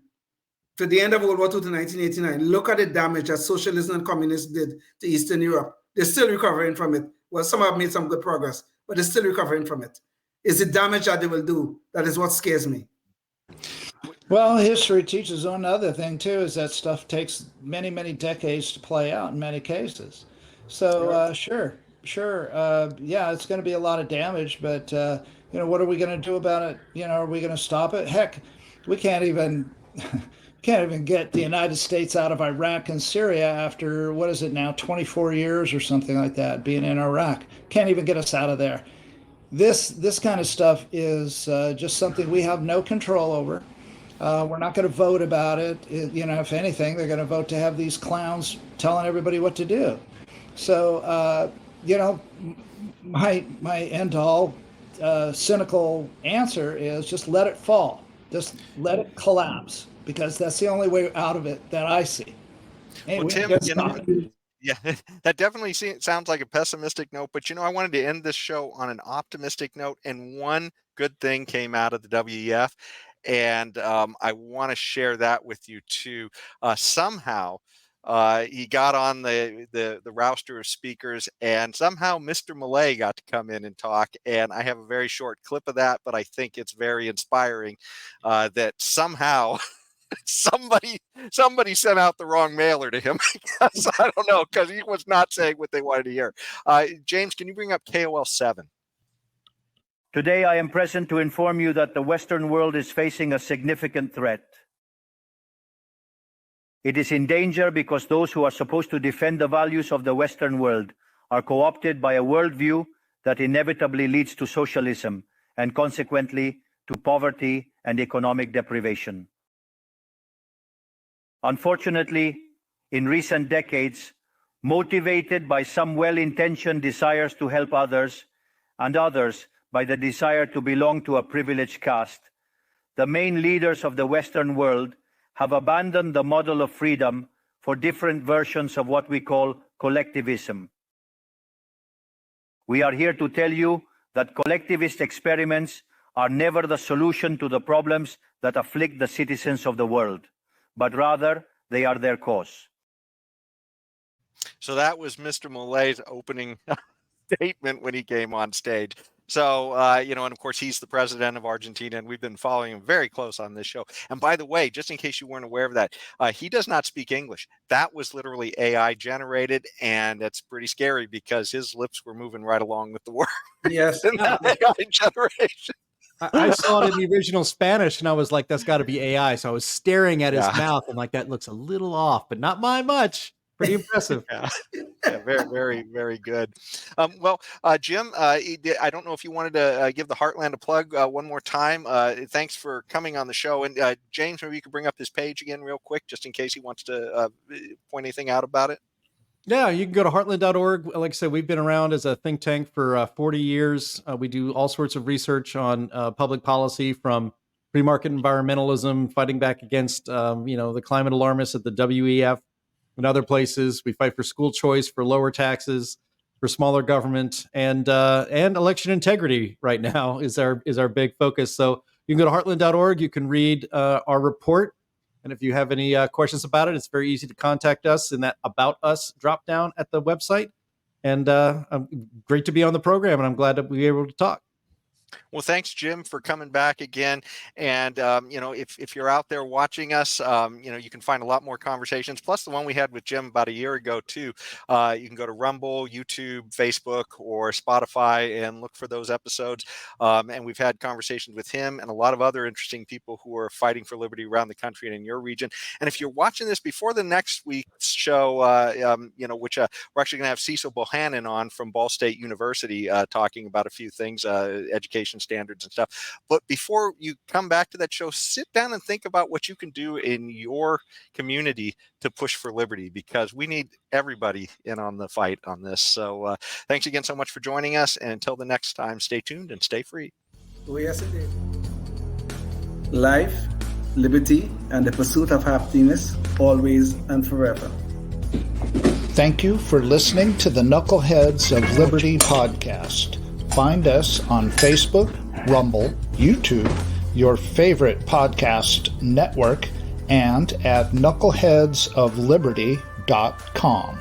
to the end of World War II to 1989. Look at the damage that socialism and communists did to Eastern Europe. They're still recovering from it. Well, some have made some good progress, but they're still recovering from it. It's the damage that they will do that is what scares me. Well, history teaches another thing too, is that stuff takes many, many decades to play out in many cases. So sure, yeah, it's going to be a lot of damage, but what are we going to do about it? Are we going to stop it? Heck, we can't even get the United States out of Iraq and Syria after, what is it now, 24 years or something like that, being in Iraq. Can't even get us out of there. This kind of stuff is just something we have no control over. We're not going to vote about it. If anything, they're going to vote to have these clowns telling everybody what to do. So, my end-all cynical answer is just let it fall. Just let it collapse, because that's the only way out of it that I see. Well, Tim, yeah, that definitely sounds like a pessimistic note, but I wanted to end this show on an optimistic note, and one good thing came out of the WEF, and I want to share that with you too. Somehow, he got on the roster of speakers, and somehow Mr. Millay got to come in and talk. And I have a very short clip of that, but I think it's very inspiring that somehow somebody sent out the wrong mailer to him. Because I don't know, because he was not saying what they wanted to hear. James, can you bring up KOL 7? Today, I am present to inform you that the Western world is facing a significant threat. It is in danger because those who are supposed to defend the values of the Western world are co-opted by a worldview that inevitably leads to socialism and consequently to poverty and economic deprivation. Unfortunately, in recent decades, motivated by some well-intentioned desires to help others and others by the desire to belong to a privileged caste, the main leaders of the Western world have abandoned the model of freedom for different versions of what we call collectivism. We are here to tell you that collectivist experiments are never the solution to the problems that afflict the citizens of the world, but rather they are their cause. So that was Mr. Millay's opening statement when he came on stage. So, and of course, he's the president of Argentina, and we've been following him very close on this show. And by the way, just in case you weren't aware of that, he does not speak English. That was literally AI generated, and it's pretty scary because his lips were moving right along with the words. Yes. in that AI generation. I saw it in the original Spanish, and I was like, that's got to be AI. So I was staring at his mouth. I'm like, that looks a little off, but not by much. Pretty impressive. Yeah, very, very, very good. Jim, I don't know if you wanted to give the Heartland a plug one more time. Thanks for coming on the show. And James, maybe you could bring up his page again real quick, just in case he wants to point anything out about it. Yeah, you can go to heartland.org. Like I said, we've been around as a think tank for 40 years. We do all sorts of research on public policy, from free market environmentalism, fighting back against, the climate alarmists at the WEF and other places. We fight for school choice, for lower taxes, for smaller government, and election integrity right now is our big focus. So you can go to heartland.org. You can read our report. And if you have any questions about it, it's very easy to contact us in that About Us drop down at the website. And great to be on the program, and I'm glad that we were able to talk. Well, thanks, Jim, for coming back again. And, if you're out there watching us, you can find a lot more conversations, plus the one we had with Jim about a year ago, too. You can go to Rumble, YouTube, Facebook, or Spotify and look for those episodes. And we've had conversations with him and a lot of other interesting people who are fighting for liberty around the country and in your region. And if you're watching this before the next week's show, which we're actually going to have Cecil Bohannon on from Ball State University talking about a few things, education standards and stuff. But before you come back to that show, sit down and think about what you can do in your community to push for liberty, because we need everybody in on the fight on this. So thanks again so much for joining us. And until the next time, stay tuned and stay free. Oh, yes, indeed. Life, liberty, and the pursuit of happiness, always and forever. Thank you for listening to the Knuckleheads of Liberty podcast. Find us on Facebook, Rumble, YouTube, your favorite podcast network, and at knuckleheadsofliberty.com.